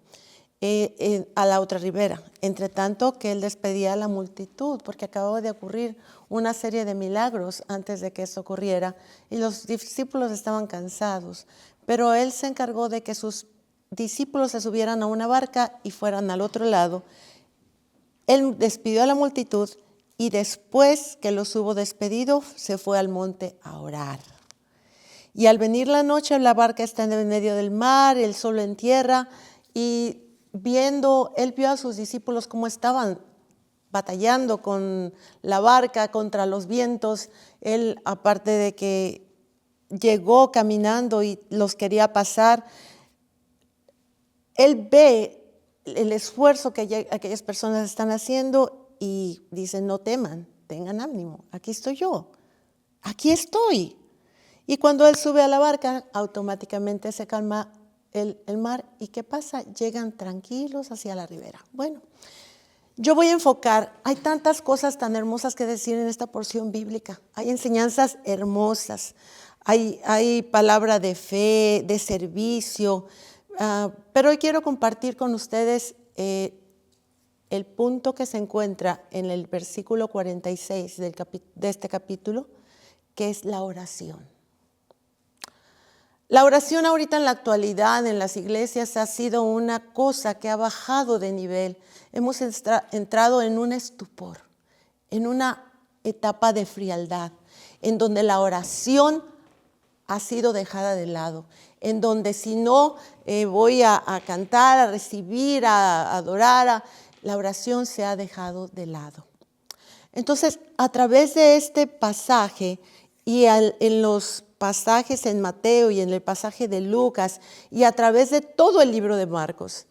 a la otra ribera. Entre tanto que él despedía a la multitud, porque acababa de ocurrir una serie de milagros antes de que esto ocurriera, y los discípulos estaban cansados, pero él se encargó de que sus discípulos se subieran a una barca y fueran al otro lado. Él despidió a la multitud y después que los hubo despedido, se fue al monte a orar. Y al venir la noche, la barca está en el medio del mar, el sol en tierra, y él vio a sus discípulos cómo estaban batallando con la barca contra los vientos. Él, aparte de que llegó caminando y los quería pasar, él ve el esfuerzo que aquellas personas están haciendo y dice: no teman, tengan ánimo, aquí estoy yo, aquí estoy. Y cuando él sube a la barca, automáticamente se calma el mar. ¿Y qué pasa? Llegan tranquilos hacia la ribera. Bueno, yo voy a enfocar, hay tantas cosas tan hermosas que decir en esta porción bíblica. Hay enseñanzas hermosas, hay palabra de fe, de servicio, Pero hoy quiero compartir con ustedes el punto que se encuentra en el versículo 46 de este capítulo, que es la oración. La oración ahorita en la actualidad en las iglesias ha sido una cosa que ha bajado de nivel. Hemos entrado en un estupor, en una etapa de frialdad, en donde la oración ha sido dejada de lado, en donde si no voy a cantar, a recibir, a adorar, la oración se ha dejado de lado. Entonces, a través de este pasaje y en los pasajes en Mateo y en el pasaje de Lucas y a través de todo el libro de Marcos,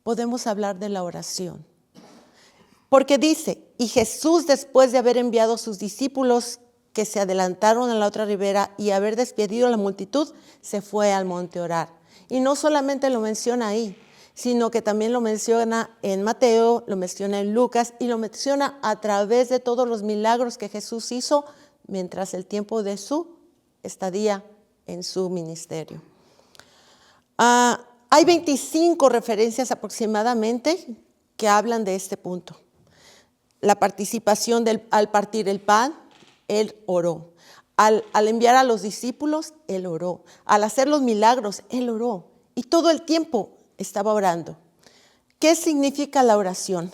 podemos hablar de la oración. Porque dice, y Jesús, después de haber enviado a sus discípulos que se adelantaron a la otra ribera y haber despedido a la multitud, se fue al monte a orar. Y no solamente lo menciona ahí, sino que también lo menciona en Mateo, lo menciona en Lucas y lo menciona a través de todos los milagros que Jesús hizo mientras el tiempo de su estadía en su ministerio. Hay 25 referencias aproximadamente que hablan de este punto. La participación al partir el pan, Él oró. Al enviar a los discípulos, Él oró. Al hacer los milagros, Él oró. Y todo el tiempo estaba orando. ¿Qué significa la oración?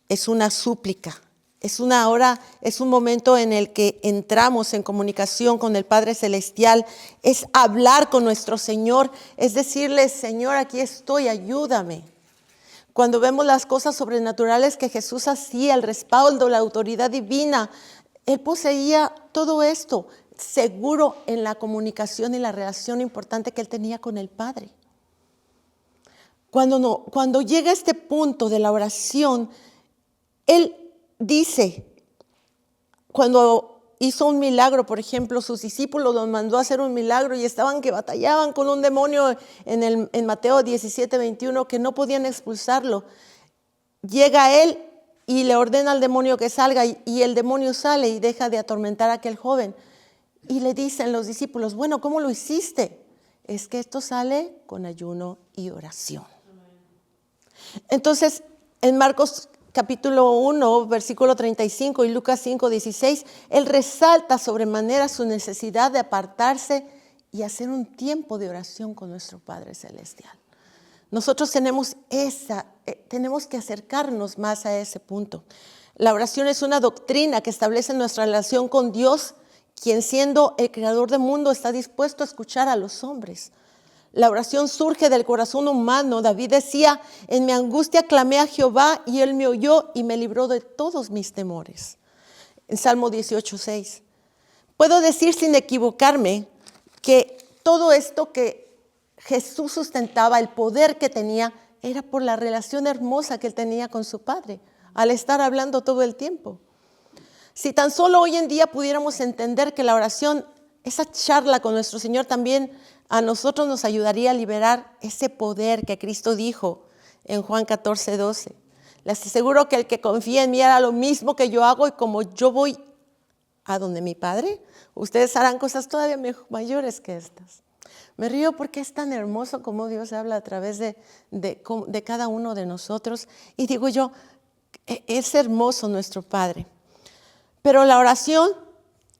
Es una súplica. Es un momento en el que entramos en comunicación con el Padre Celestial. Es hablar con nuestro Señor. Es decirle, Señor, aquí estoy, ayúdame. Cuando vemos las cosas sobrenaturales que Jesús hacía, el respaldo, la autoridad divina, Él poseía todo esto, seguro en la comunicación y la relación importante que Él tenía con el Padre. Cuando llega a este punto de la oración, Él dice, cuando hizo un milagro, por ejemplo, sus discípulos los mandó a hacer un milagro y estaban que batallaban con un demonio en Mateo 17:21, que no podían expulsarlo. Llega Él y le ordena al demonio que salga y el demonio sale y deja de atormentar a aquel joven. Y le dicen los discípulos, bueno, ¿cómo lo hiciste? Es que esto sale con ayuno y oración. Entonces, en Marcos capítulo 1, versículo 35 y Lucas 5, 16, Él resalta sobremanera su necesidad de apartarse y hacer un tiempo de oración con nuestro Padre Celestial. Nosotros tenemos que acercarnos más a ese punto. La oración es una doctrina que establece nuestra relación con Dios, quien siendo el creador del mundo está dispuesto a escuchar a los hombres. La oración surge del corazón humano. David decía, en mi angustia clamé a Jehová y Él me oyó y me libró de todos mis temores. En Salmo 18:6. Puedo decir sin equivocarme que todo esto que Jesús sustentaba, el poder que tenía, era por la relación hermosa que Él tenía con su Padre, al estar hablando todo el tiempo. Si tan solo hoy en día pudiéramos entender que la oración, esa charla con nuestro Señor también a nosotros nos ayudaría a liberar ese poder que Cristo dijo en Juan 14:12. Les aseguro que el que confía en mí hará lo mismo que yo hago y como yo voy a donde mi Padre, ustedes harán cosas todavía mayores que estas. Me río porque es tan hermoso como Dios habla a través de cada uno de nosotros. Y digo yo, es hermoso nuestro Padre. Pero la oración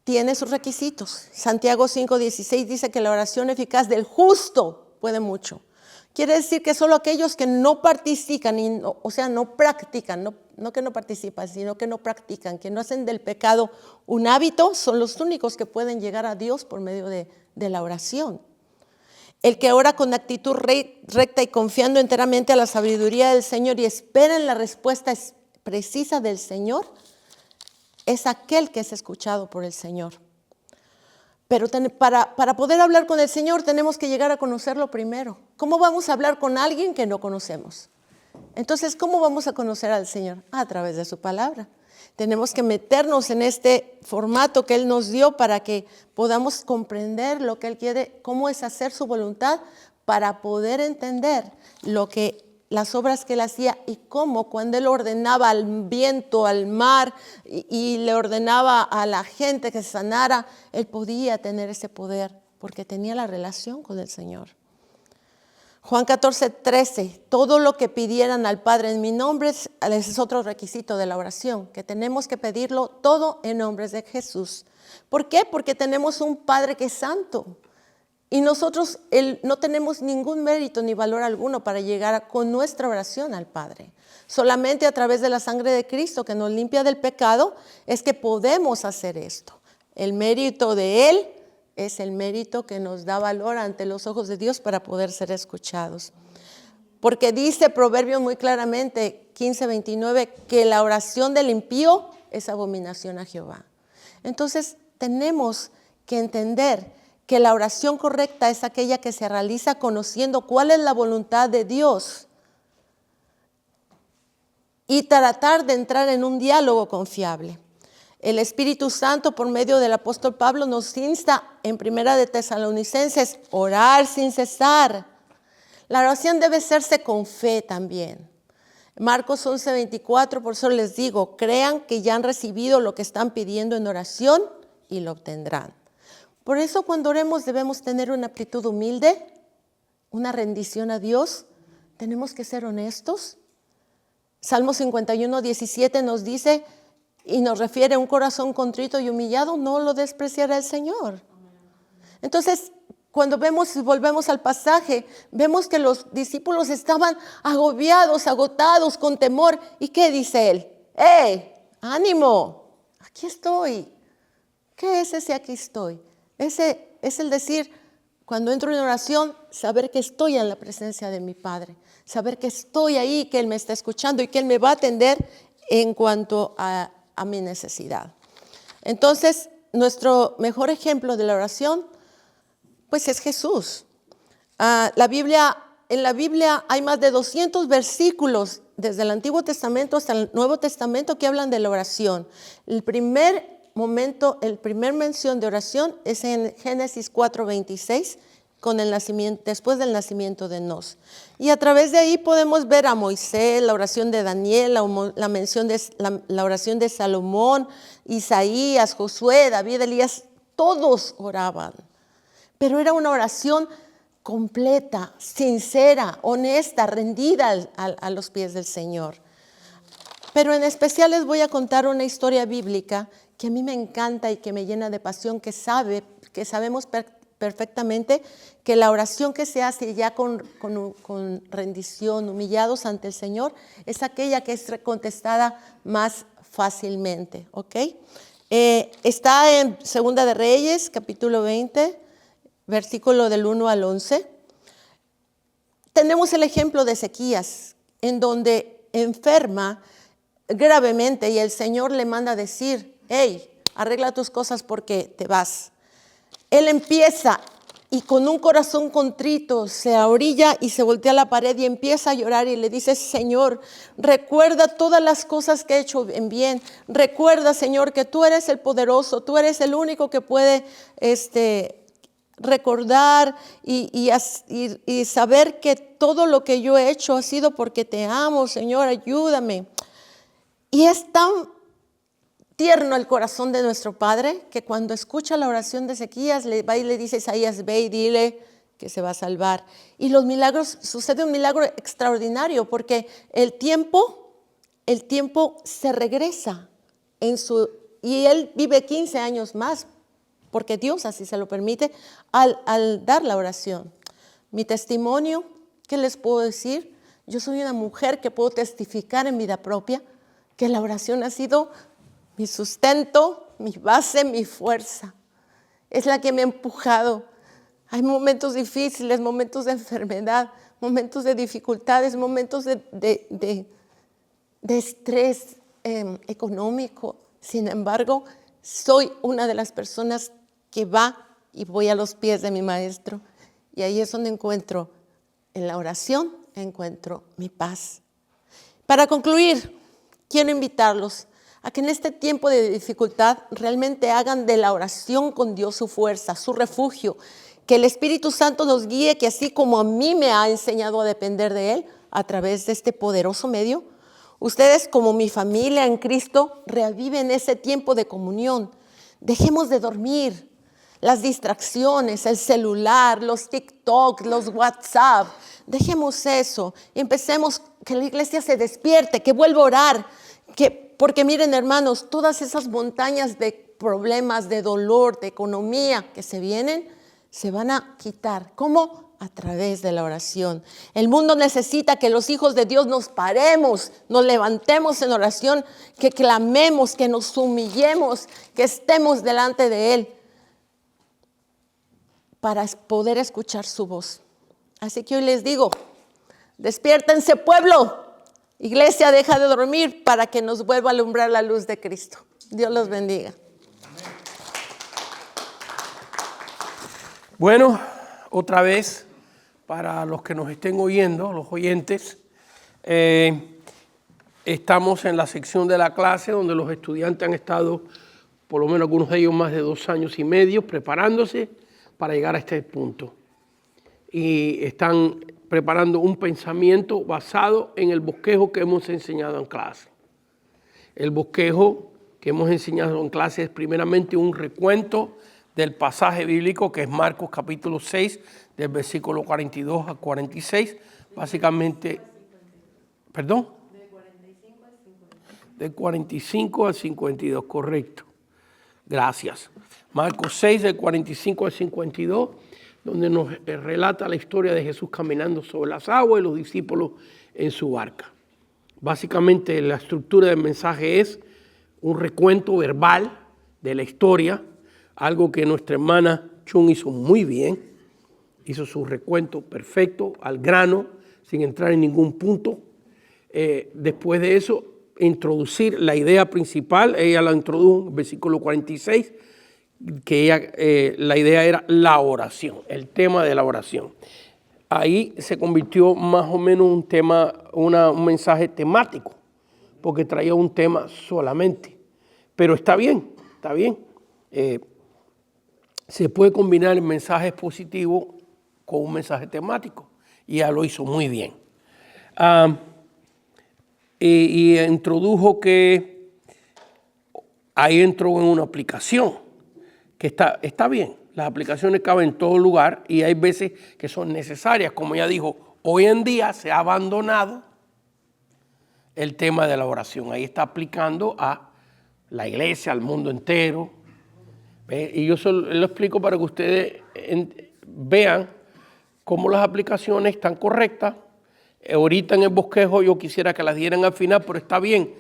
tiene sus requisitos. Santiago 5:16 dice que la oración eficaz del justo puede mucho. Quiere decir que solo aquellos que no participan, no practican, no que no participan, sino que no practican, que no hacen del pecado un hábito, son los únicos que pueden llegar a Dios por medio de la oración. El que ora con actitud recta y confiando enteramente a la sabiduría del Señor y espera en la respuesta precisa del Señor, es aquel que es escuchado por el Señor. Pero para poder hablar con el Señor tenemos que llegar a conocerlo primero. ¿Cómo vamos a hablar con alguien que no conocemos? Entonces, ¿cómo vamos a conocer al Señor? A través de su palabra. Tenemos que meternos en este formato que Él nos dio para que podamos comprender lo que Él quiere, cómo es hacer su voluntad, para poder entender las obras que Él hacía y cómo cuando Él ordenaba al viento, al mar y le ordenaba a la gente que sanara, Él podía tener ese poder porque tenía la relación con el Señor. Juan 14:13, todo lo que pidieran al Padre en mi nombre, ese es otro requisito de la oración, que tenemos que pedirlo todo en nombre de Jesús. ¿Por qué? Porque tenemos un Padre que es santo y nosotros no tenemos ningún mérito ni valor alguno para llegar con nuestra oración al Padre. Solamente a través de la sangre de Cristo que nos limpia del pecado es que podemos hacer esto. El mérito de Él es el mérito que nos da valor ante los ojos de Dios para poder ser escuchados. Porque dice Proverbios muy claramente, 15:29, que la oración del impío es abominación a Jehová. Entonces tenemos que entender que la oración correcta es aquella que se realiza conociendo cuál es la voluntad de Dios y tratar de entrar en un diálogo confiable. El Espíritu Santo, por medio del apóstol Pablo, nos insta en 1 de Tesalonicenses, orar sin cesar. La oración debe hacerse con fe también. Marcos 11:24, por eso les digo, crean que ya han recibido lo que están pidiendo en oración y lo obtendrán. Por eso cuando oremos debemos tener una actitud humilde, una rendición a Dios. Tenemos que ser honestos. Salmo 51:17 nos dice y nos refiere a un corazón contrito y humillado, no lo despreciará el Señor. Entonces, cuando volvemos al pasaje, vemos que los discípulos estaban agobiados, agotados, con temor. ¿Y qué dice él? ¡Hey! ¡Ánimo! Aquí estoy. ¿Qué es ese aquí estoy? Ese es el decir, cuando entro en oración, saber que estoy en la presencia de mi Padre. Saber que estoy ahí, que Él me está escuchando y que Él me va a atender en cuanto a mi necesidad. Entonces, nuestro mejor ejemplo de la oración, pues es Jesús. En la Biblia hay más de 200 versículos desde el Antiguo Testamento hasta el Nuevo Testamento que hablan de la oración. El primer mención de oración es en Génesis 4:26, después del nacimiento de Enós. Y a través de ahí podemos ver a Moisés, la oración de Daniel, la oración de Salomón, Isaías, Josué, David, Elías, todos oraban. Pero era una oración completa, sincera, honesta, rendida a los pies del Señor. Pero en especial les voy a contar una historia bíblica que a mí me encanta y que me llena de pasión, que sabemos perfectamente que la oración que se hace ya con rendición, humillados ante el Señor, es aquella que es contestada más fácilmente, ¿ok? Está en Segunda de Reyes, capítulo 20, versículo del 1 al 11. Tenemos el ejemplo de Ezequías, en donde enferma gravemente y el Señor le manda a decir, hey, arregla tus cosas porque te vas. Él empieza y con un corazón contrito se orilla y se voltea a la pared y empieza a llorar y le dice, Señor, recuerda todas las cosas que he hecho en bien. Recuerda, Señor, que tú eres el poderoso, tú eres el único que puede recordar y saber que todo lo que yo he hecho ha sido porque te amo, Señor, ayúdame. Y es tan tierno el corazón de nuestro Padre que cuando escucha la oración de Ezequías le va y le dice a Isaías, ve y dile que se va a salvar. Y los milagros, sucede un milagro extraordinario porque el tiempo se regresa y él vive 15 años más porque Dios así se lo permite al dar la oración. Mi testimonio, ¿qué les puedo decir? Yo soy una mujer que puedo testificar en vida propia que la oración ha sido mi sustento, mi base, mi fuerza. Es la que me ha empujado. Hay momentos difíciles, momentos de enfermedad, momentos de dificultades, momentos de estrés económico. Sin embargo, soy una de las personas que va y voy a los pies de mi maestro. Y ahí es donde encuentro, en la oración, encuentro mi paz. Para concluir, quiero invitarlos a que en este tiempo de dificultad realmente hagan de la oración con Dios su fuerza, su refugio. Que el Espíritu Santo nos guíe, que así como a mí me ha enseñado a depender de Él a través de este poderoso medio, ustedes como mi familia en Cristo reaviven ese tiempo de comunión. Dejemos de dormir. las distracciones, el celular, los TikTok, los WhatsApp. Dejemos eso y empecemos que la iglesia se despierte, que vuelva a orar. Porque miren, hermanos, todas esas montañas de problemas, de dolor, de economía que se vienen, se van a quitar. ¿Cómo? A través de la oración. El mundo necesita que los hijos de Dios nos paremos, nos levantemos en oración, que clamemos, que nos humillemos, que estemos delante de Él para poder escuchar su voz. Así que hoy les digo, despiértense, pueblo. Iglesia, deja de dormir para que nos vuelva a alumbrar la luz de Cristo. Dios los bendiga.
Bueno, otra vez, para los que nos estén oyendo, los oyentes, estamos en la sección de la clase donde los estudiantes han estado, por lo menos algunos de ellos, más de 2 años y medio preparándose para llegar a este punto. Y están preparando un pensamiento basado en el bosquejo que hemos enseñado en clase. El bosquejo que hemos enseñado en clase es primeramente un recuento del pasaje bíblico que es Marcos capítulo 6, del versículo 42 a 46, básicamente, ¿perdón? De 45 al 52, correcto. Gracias. Marcos 6, del 45 al 52, donde nos relata la historia de Jesús caminando sobre las aguas y los discípulos en su barca. Básicamente la estructura del mensaje es un recuento verbal de la historia, algo que nuestra hermana Chun hizo muy bien, hizo su recuento perfecto, al grano, sin entrar en ningún punto. Después de eso, introducir la idea principal, ella la introdujo en el versículo 46, que la idea era la oración, el tema de la oración. Ahí se convirtió más o menos un tema, un mensaje temático, porque traía un tema solamente. Pero está bien, está bien. Se puede combinar el mensaje positivo con un mensaje temático, y ella lo hizo muy bien. Y introdujo que ahí entró en una aplicación, que está bien, las aplicaciones caben en todo lugar y hay veces que son necesarias. Como ella dijo, hoy en día se ha abandonado el tema de la oración. Ahí está aplicando a la iglesia, al mundo entero. Y yo lo explico para que ustedes vean cómo las aplicaciones están correctas. Ahorita en el bosquejo yo quisiera que las dieran al final, pero está bien.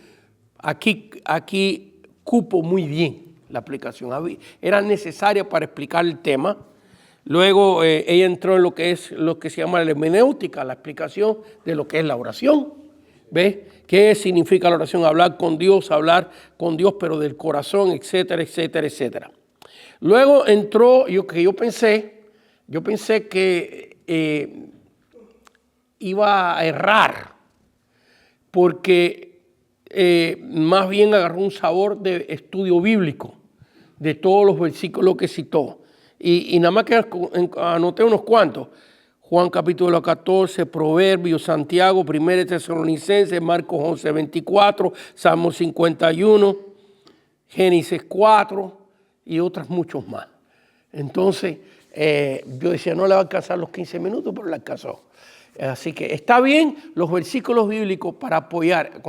Aquí cupo muy bien la aplicación. Era necesaria para explicar el tema. Luego ella entró en lo que se llama la hermenéutica, la explicación de lo que es la oración. ¿Ves? ¿Qué significa la oración? Hablar con Dios, pero del corazón, etcétera, etcétera, etcétera. Luego entró, yo pensé que iba a errar, porque más bien agarró un sabor de estudio bíblico de todos los versículos que citó. Y nada más que anoté unos cuantos. Juan capítulo 14, Proverbios, Santiago, 1 Tesalonicenses, Marcos 11, 24, Salmo 51, Génesis 4 y otros muchos más. Entonces, yo decía, no le va a alcanzar los 15 minutos, pero le alcanzó. Así que está bien los versículos bíblicos para apoyar.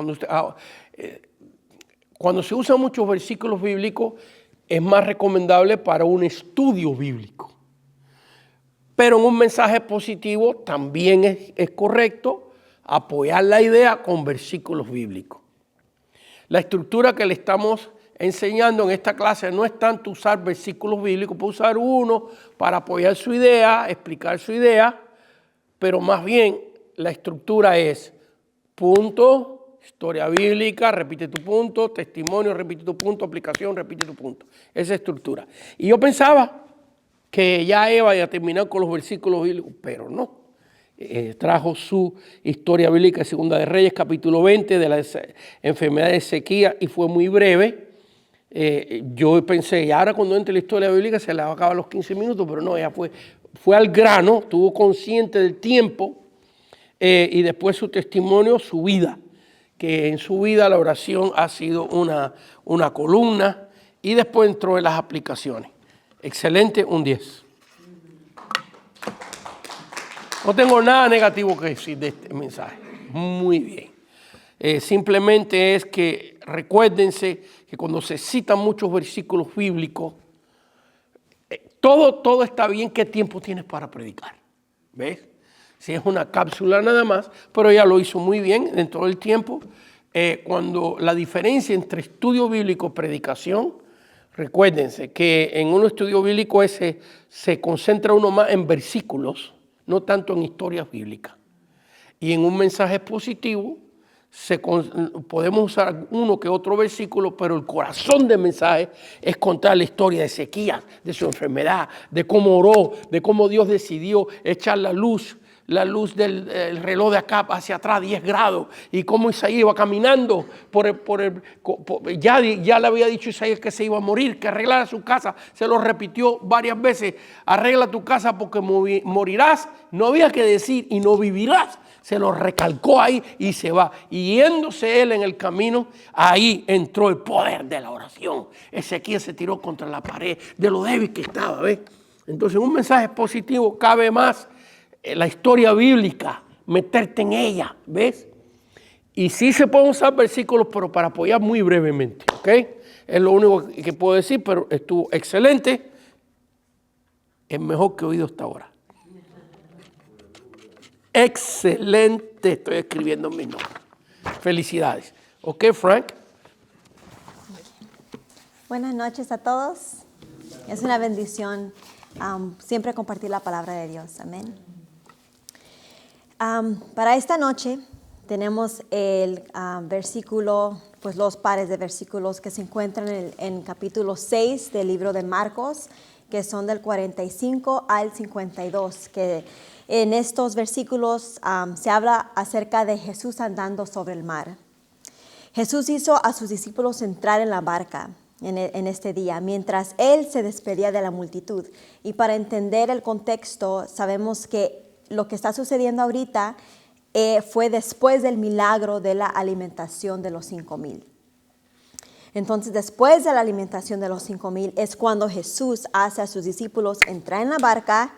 Cuando se usan muchos versículos bíblicos, es más recomendable para un estudio bíblico. Pero en un mensaje positivo también es correcto apoyar la idea con versículos bíblicos. La estructura que le estamos enseñando en esta clase no es tanto usar versículos bíblicos, puede usar uno para apoyar su idea, explicar su idea, pero más bien la estructura es punto, historia bíblica, repite tu punto, testimonio, repite tu punto, aplicación, repite tu punto. Esa estructura. Y yo pensaba que ya Eva ya terminó con los versículos bíblicos, pero no. Trajo su historia bíblica, Segunda de Reyes, capítulo 20, de la enfermedad de sequía, y fue muy breve. Yo pensé, y ahora cuando entre la historia bíblica se le va a acabar los 15 minutos, pero no, ella fue al grano, estuvo consciente del tiempo, y después su testimonio, su vida, que en su vida la oración ha sido una columna, y después entró en las aplicaciones. Excelente, un 10. No tengo nada negativo que decir de este mensaje. Muy bien. Simplemente es que recuérdense que cuando se citan muchos versículos bíblicos, todo está bien. ¿Qué tiempo tienes para predicar? ¿Ves? Si es una cápsula nada más, pero ella lo hizo muy bien dentro del tiempo. Cuando la diferencia entre estudio bíblico y predicación, recuérdense que en un estudio bíblico se concentra uno más en versículos, no tanto en historias bíblicas. Y en un mensaje positivo podemos usar uno que otro versículo, pero el corazón del mensaje es contar la historia de Ezequías, de su enfermedad, de cómo oró, de cómo Dios decidió echar la luz del reloj de acá hacia atrás, 10 grados, y cómo Isaías iba caminando ya le había dicho Isaías que se iba a morir, que arreglara su casa, se lo repitió varias veces: arregla tu casa porque morirás. No había que decir y no vivirás. Se lo recalcó ahí y se va. Y yéndose él en el camino, ahí entró el poder de la oración. Ezequiel se tiró contra la pared de lo débil que estaba, ¿ves? Entonces, un mensaje positivo cabe más la historia bíblica, meterte en ella, ¿ves? Y sí se pueden usar versículos, pero para apoyar muy brevemente, ¿ok? Es lo único que puedo decir, pero estuvo excelente. Es mejor que he oído hasta ahora. Excelente, estoy escribiendo mi nombre. Felicidades. ¿Ok, Frank?
Buenas noches a todos. Es una bendición siempre compartir la palabra de Dios. Amén. Para esta noche tenemos el versículo, pues los pares de versículos que se encuentran en capítulo 6 del libro de Marcos, que son del 45 al 52, que en estos versículos se habla acerca de Jesús andando sobre el mar. Jesús hizo a sus discípulos entrar en la barca en este día, mientras Él se despedía de la multitud. Y para entender el contexto, sabemos que lo que está sucediendo ahorita fue después del milagro de la alimentación de los 5,000. Entonces, después de la alimentación de los 5,000 es cuando Jesús hace a sus discípulos entrar en la barca.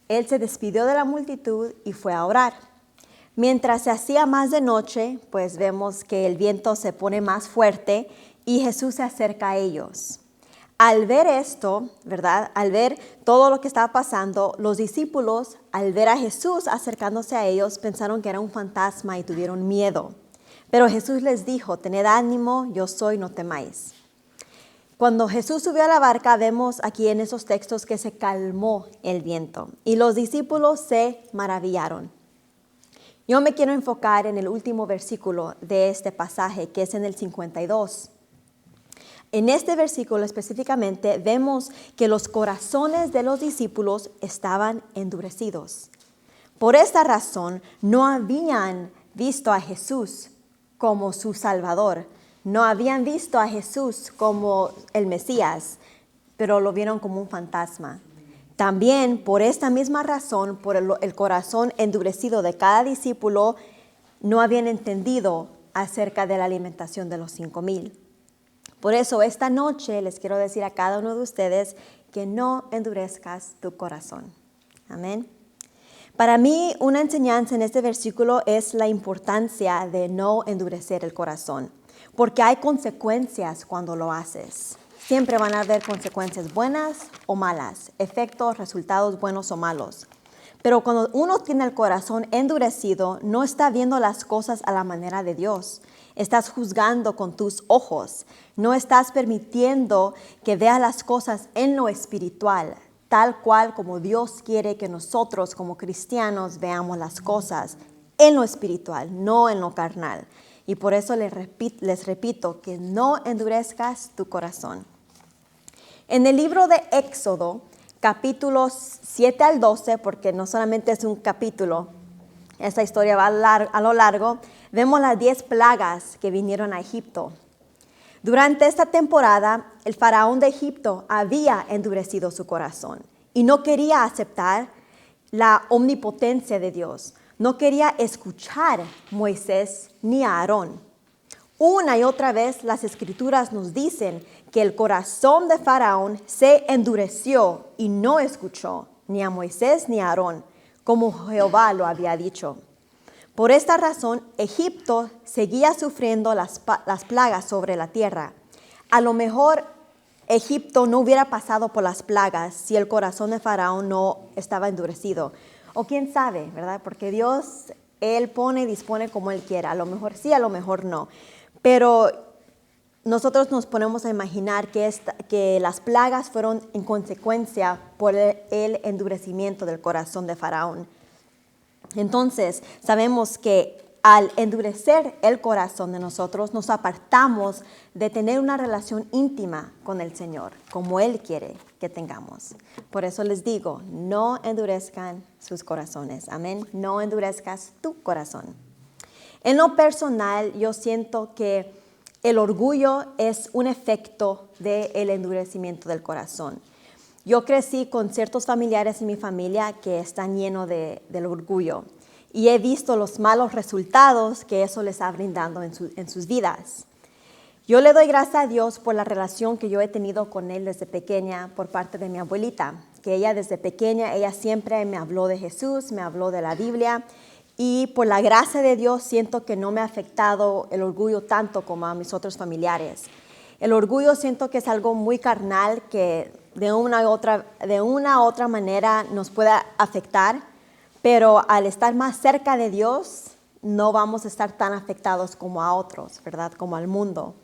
Él se despidió de la multitud y fue a orar. Mientras se hacía más de noche, pues vemos que el viento se pone más fuerte y Jesús se acerca a ellos. Al ver esto, ¿verdad? Al ver todo lo que estaba pasando, los discípulos, al ver a Jesús acercándose a ellos, pensaron que era un fantasma y tuvieron miedo. Pero Jesús les dijo: tened ánimo, yo soy, no temáis. Cuando Jesús subió a la barca, vemos aquí en esos textos que se calmó el viento y los discípulos se maravillaron. Yo me quiero enfocar en el último versículo de este pasaje, que es en el 52. En este versículo específicamente vemos que los corazones de los discípulos estaban endurecidos. Por esta razón no habían visto a Jesús como su Salvador. No habían visto a Jesús como el Mesías, pero lo vieron como un fantasma. También por esta misma razón, por el corazón endurecido de cada discípulo, no habían entendido acerca de la alimentación de los 5,000. Por eso esta noche les quiero decir a cada uno de ustedes que no endurezcas tu corazón. Amén. Para mí, una enseñanza en este versículo es la importancia de no endurecer el corazón, porque hay consecuencias cuando lo haces. Siempre van a haber consecuencias buenas o malas, efectos, resultados buenos o malos. Pero cuando uno tiene el corazón endurecido, no está viendo las cosas a la manera de Dios. Estás juzgando con tus ojos. No estás permitiendo que veas las cosas en lo espiritual, tal cual como Dios quiere que nosotros como cristianos veamos las cosas en lo espiritual, no en lo carnal. Y por eso les repito que no endurezcas tu corazón. En el libro de Éxodo, capítulos 7 al 12, porque no solamente es un capítulo, esta historia va a lo largo, vemos las 10 plagas que vinieron a Egipto. Durante esta temporada, el faraón de Egipto había endurecido su corazón y no quería aceptar la omnipotencia de Dios. No quería escuchar a Moisés ni a Aarón. Una y otra vez las Escrituras nos dicen que el corazón de Faraón se endureció y no escuchó ni a Moisés ni a Aarón, como Jehová lo había dicho. Por esta razón, Egipto seguía sufriendo las plagas sobre la tierra. A lo mejor Egipto no hubiera pasado por las plagas si el corazón de Faraón no estaba endurecido. O quién sabe, ¿verdad? Porque Dios, Él pone y dispone como Él quiera. A lo mejor sí, a lo mejor no. Pero nosotros nos ponemos a imaginar que las plagas fueron en consecuencia por el endurecimiento del corazón de Faraón. Entonces, sabemos que al endurecer el corazón de nosotros, nos apartamos de tener una relación íntima con el Señor, como Él quiere que tengamos. Por eso les digo, no endurezcan sus corazones. Amén. No endurezcas tu corazón. En lo personal, yo siento que el orgullo es un efecto del endurecimiento del corazón. Yo crecí con ciertos familiares en mi familia que están llenos del orgullo y he visto los malos resultados que eso les está brindando en sus vidas. Yo le doy gracias a Dios por la relación que yo he tenido con Él desde pequeña por parte de mi abuelita, que ella desde pequeña, ella siempre me habló de Jesús, me habló de la Biblia. Y por la gracia de Dios siento que no me ha afectado el orgullo tanto como a mis otros familiares. El orgullo siento que es algo muy carnal que de una u otra manera nos puede afectar, pero al estar más cerca de Dios no vamos a estar tan afectados como a otros, ¿verdad? Como al mundo.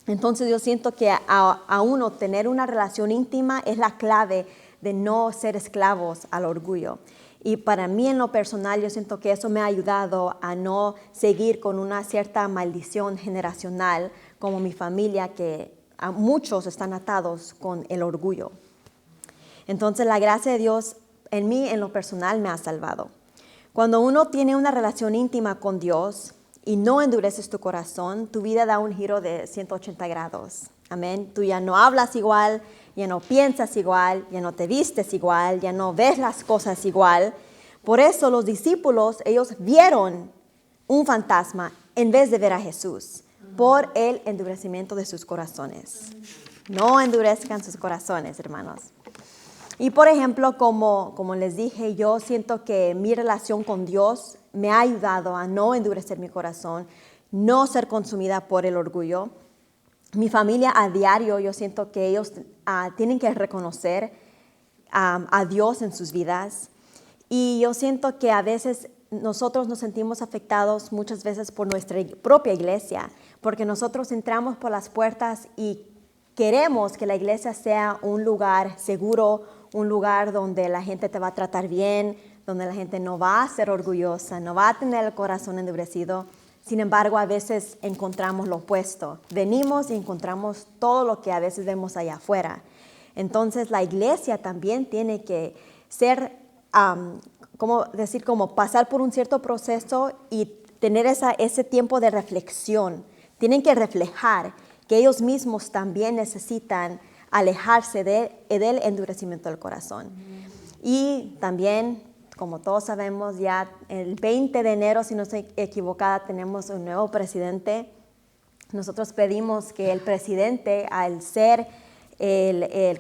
Entonces yo siento que a uno tener una relación íntima es la clave de no ser esclavos al orgullo. Y para mí en lo personal yo siento que eso me ha ayudado a no seguir con una cierta maldición generacional como mi familia, que a muchos están atados con el orgullo. Entonces la gracia de Dios en mí en lo personal me ha salvado. Cuando uno tiene una relación íntima con Dios y no endureces tu corazón, tu vida da un giro de 180 grados. Amén. Tú ya no hablas igual, ya no piensas igual, ya no te vistes igual, ya no ves las cosas igual. Por eso los discípulos, ellos vieron un fantasma en vez de ver a Jesús, por el endurecimiento de sus corazones. No endurezcan sus corazones, hermanos. Y por ejemplo, como les dije, yo siento que mi relación con Dios me ha ayudado a no endurecer mi corazón, no ser consumida por el orgullo. Mi familia a diario, yo siento que ellos tienen que reconocer a Dios en sus vidas. Y yo siento que a veces nosotros nos sentimos afectados muchas veces por nuestra propia iglesia, porque nosotros entramos por las puertas y queremos que la iglesia sea un lugar seguro, un lugar donde la gente te va a tratar bien, donde la gente no va a ser orgullosa, no va a tener el corazón endurecido. Sin embargo, a veces encontramos lo opuesto. Venimos y encontramos todo lo que a veces vemos allá afuera. Entonces, la iglesia también tiene que ser, como pasar por un cierto proceso y tener ese tiempo de reflexión. Tienen que reflejar que ellos mismos también necesitan alejarse del endurecimiento del corazón. Y también, como todos sabemos, ya el 20 de enero, si no estoy equivocada, tenemos un nuevo presidente. Nosotros pedimos que el presidente, al ser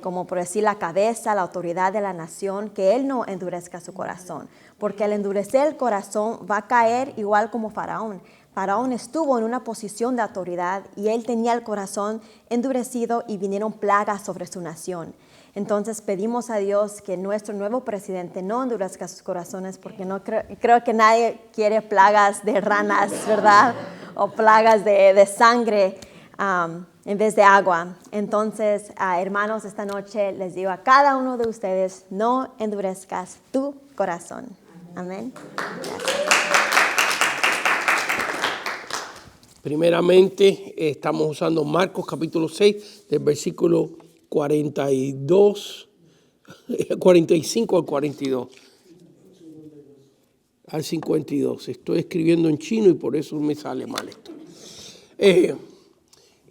como por decir la cabeza, la autoridad de la nación, que él no endurezca su corazón, porque al endurecer el corazón va a caer igual como Faraón. Faraón estuvo en una posición de autoridad y él tenía el corazón endurecido y vinieron plagas sobre su nación. Entonces pedimos a Dios que nuestro nuevo presidente no endurezca sus corazones, porque no creo que nadie quiere plagas de ranas, ¿verdad? O plagas de sangre en vez de agua. Entonces, hermanos, esta noche les digo a cada uno de ustedes, no endurezcas tu corazón. Amén. Gracias.
Primeramente, estamos usando Marcos capítulo 6, del versículo 45 al 42. Al 52. Estoy escribiendo en chino y por eso me sale mal esto.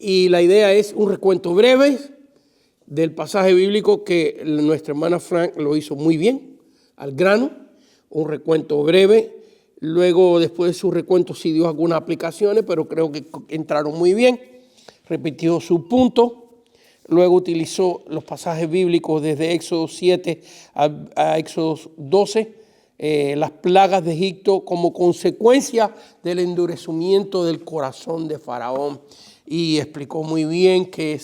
Y la idea es un recuento breve del pasaje bíblico que nuestra hermana Frank lo hizo muy bien, al grano. Un recuento breve. Luego, después de su recuento, sí dio algunas aplicaciones, pero creo que entraron muy bien. Repitió su punto. Luego utilizó los pasajes bíblicos desde Éxodo 7 a Éxodo 12, las plagas de Egipto como consecuencia del endurecimiento del corazón de Faraón. Y explicó muy bien que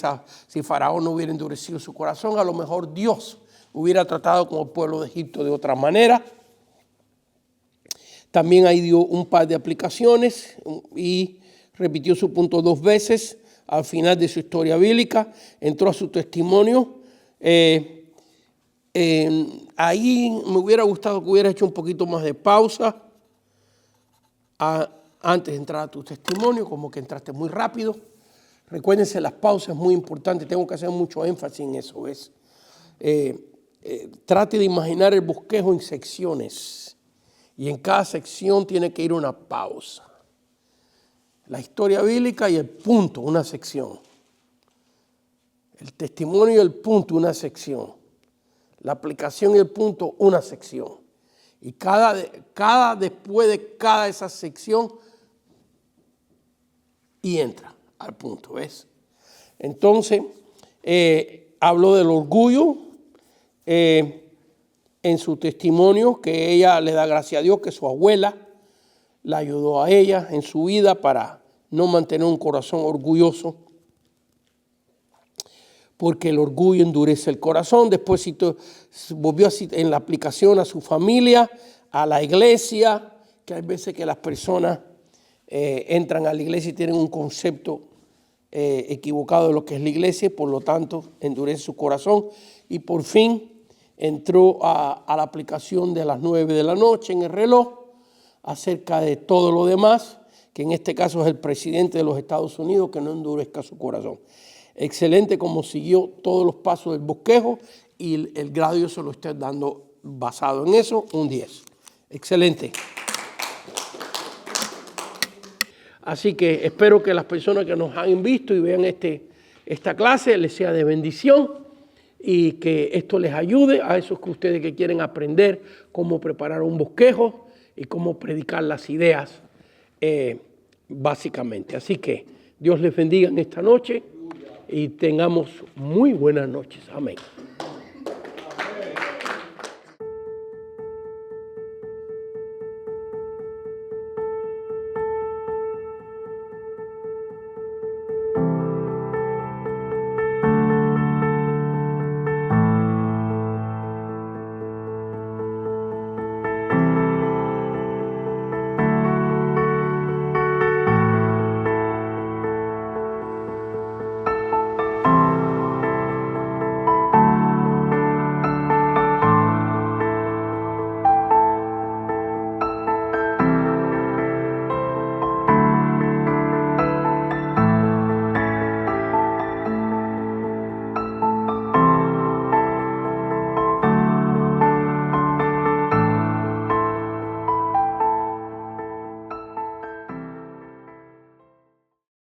si Faraón no hubiera endurecido su corazón, a lo mejor Dios hubiera tratado como el pueblo de Egipto de otra manera. También ahí dio un par de aplicaciones y repitió su punto 2 veces al final de su historia bíblica. Entró a su testimonio. Ahí me hubiera gustado que hubiera hecho un poquito más de pausa antes de entrar a tu testimonio, como que entraste muy rápido. Recuérdense, las pausas es muy importante, tengo que hacer mucho énfasis en eso. Trate de imaginar el bosquejo en secciones. Y en cada sección tiene que ir una pausa. La historia bíblica y el punto, una sección. El testimonio y el punto, una sección. La aplicación y el punto, una sección. Y después de cada esa sección, y entra al punto, ¿ves? Entonces, habló del orgullo, en su testimonio, que ella le da gracias a Dios que su abuela la ayudó a ella en su vida para no mantener un corazón orgulloso, porque el orgullo endurece el corazón. Después volvió en la aplicación a su familia, a la iglesia, que hay veces que las personas entran a la iglesia y tienen un concepto equivocado de lo que es la iglesia, por lo tanto endurece su corazón. Y por fin entró a la aplicación de las 9 de la noche en el reloj acerca de todo lo demás, que en este caso es el presidente de los Estados Unidos, que no endurezca su corazón. Excelente como siguió todos los pasos del bosquejo y el grado yo se lo estoy dando basado en eso, un 10. Excelente. Así que espero que las personas que nos han visto y vean esta clase les sea de bendición. Y que esto les ayude a esos que ustedes que quieren aprender cómo preparar un bosquejo y cómo predicar las ideas básicamente. Así que Dios les bendiga en esta noche y tengamos muy buenas noches. Amén.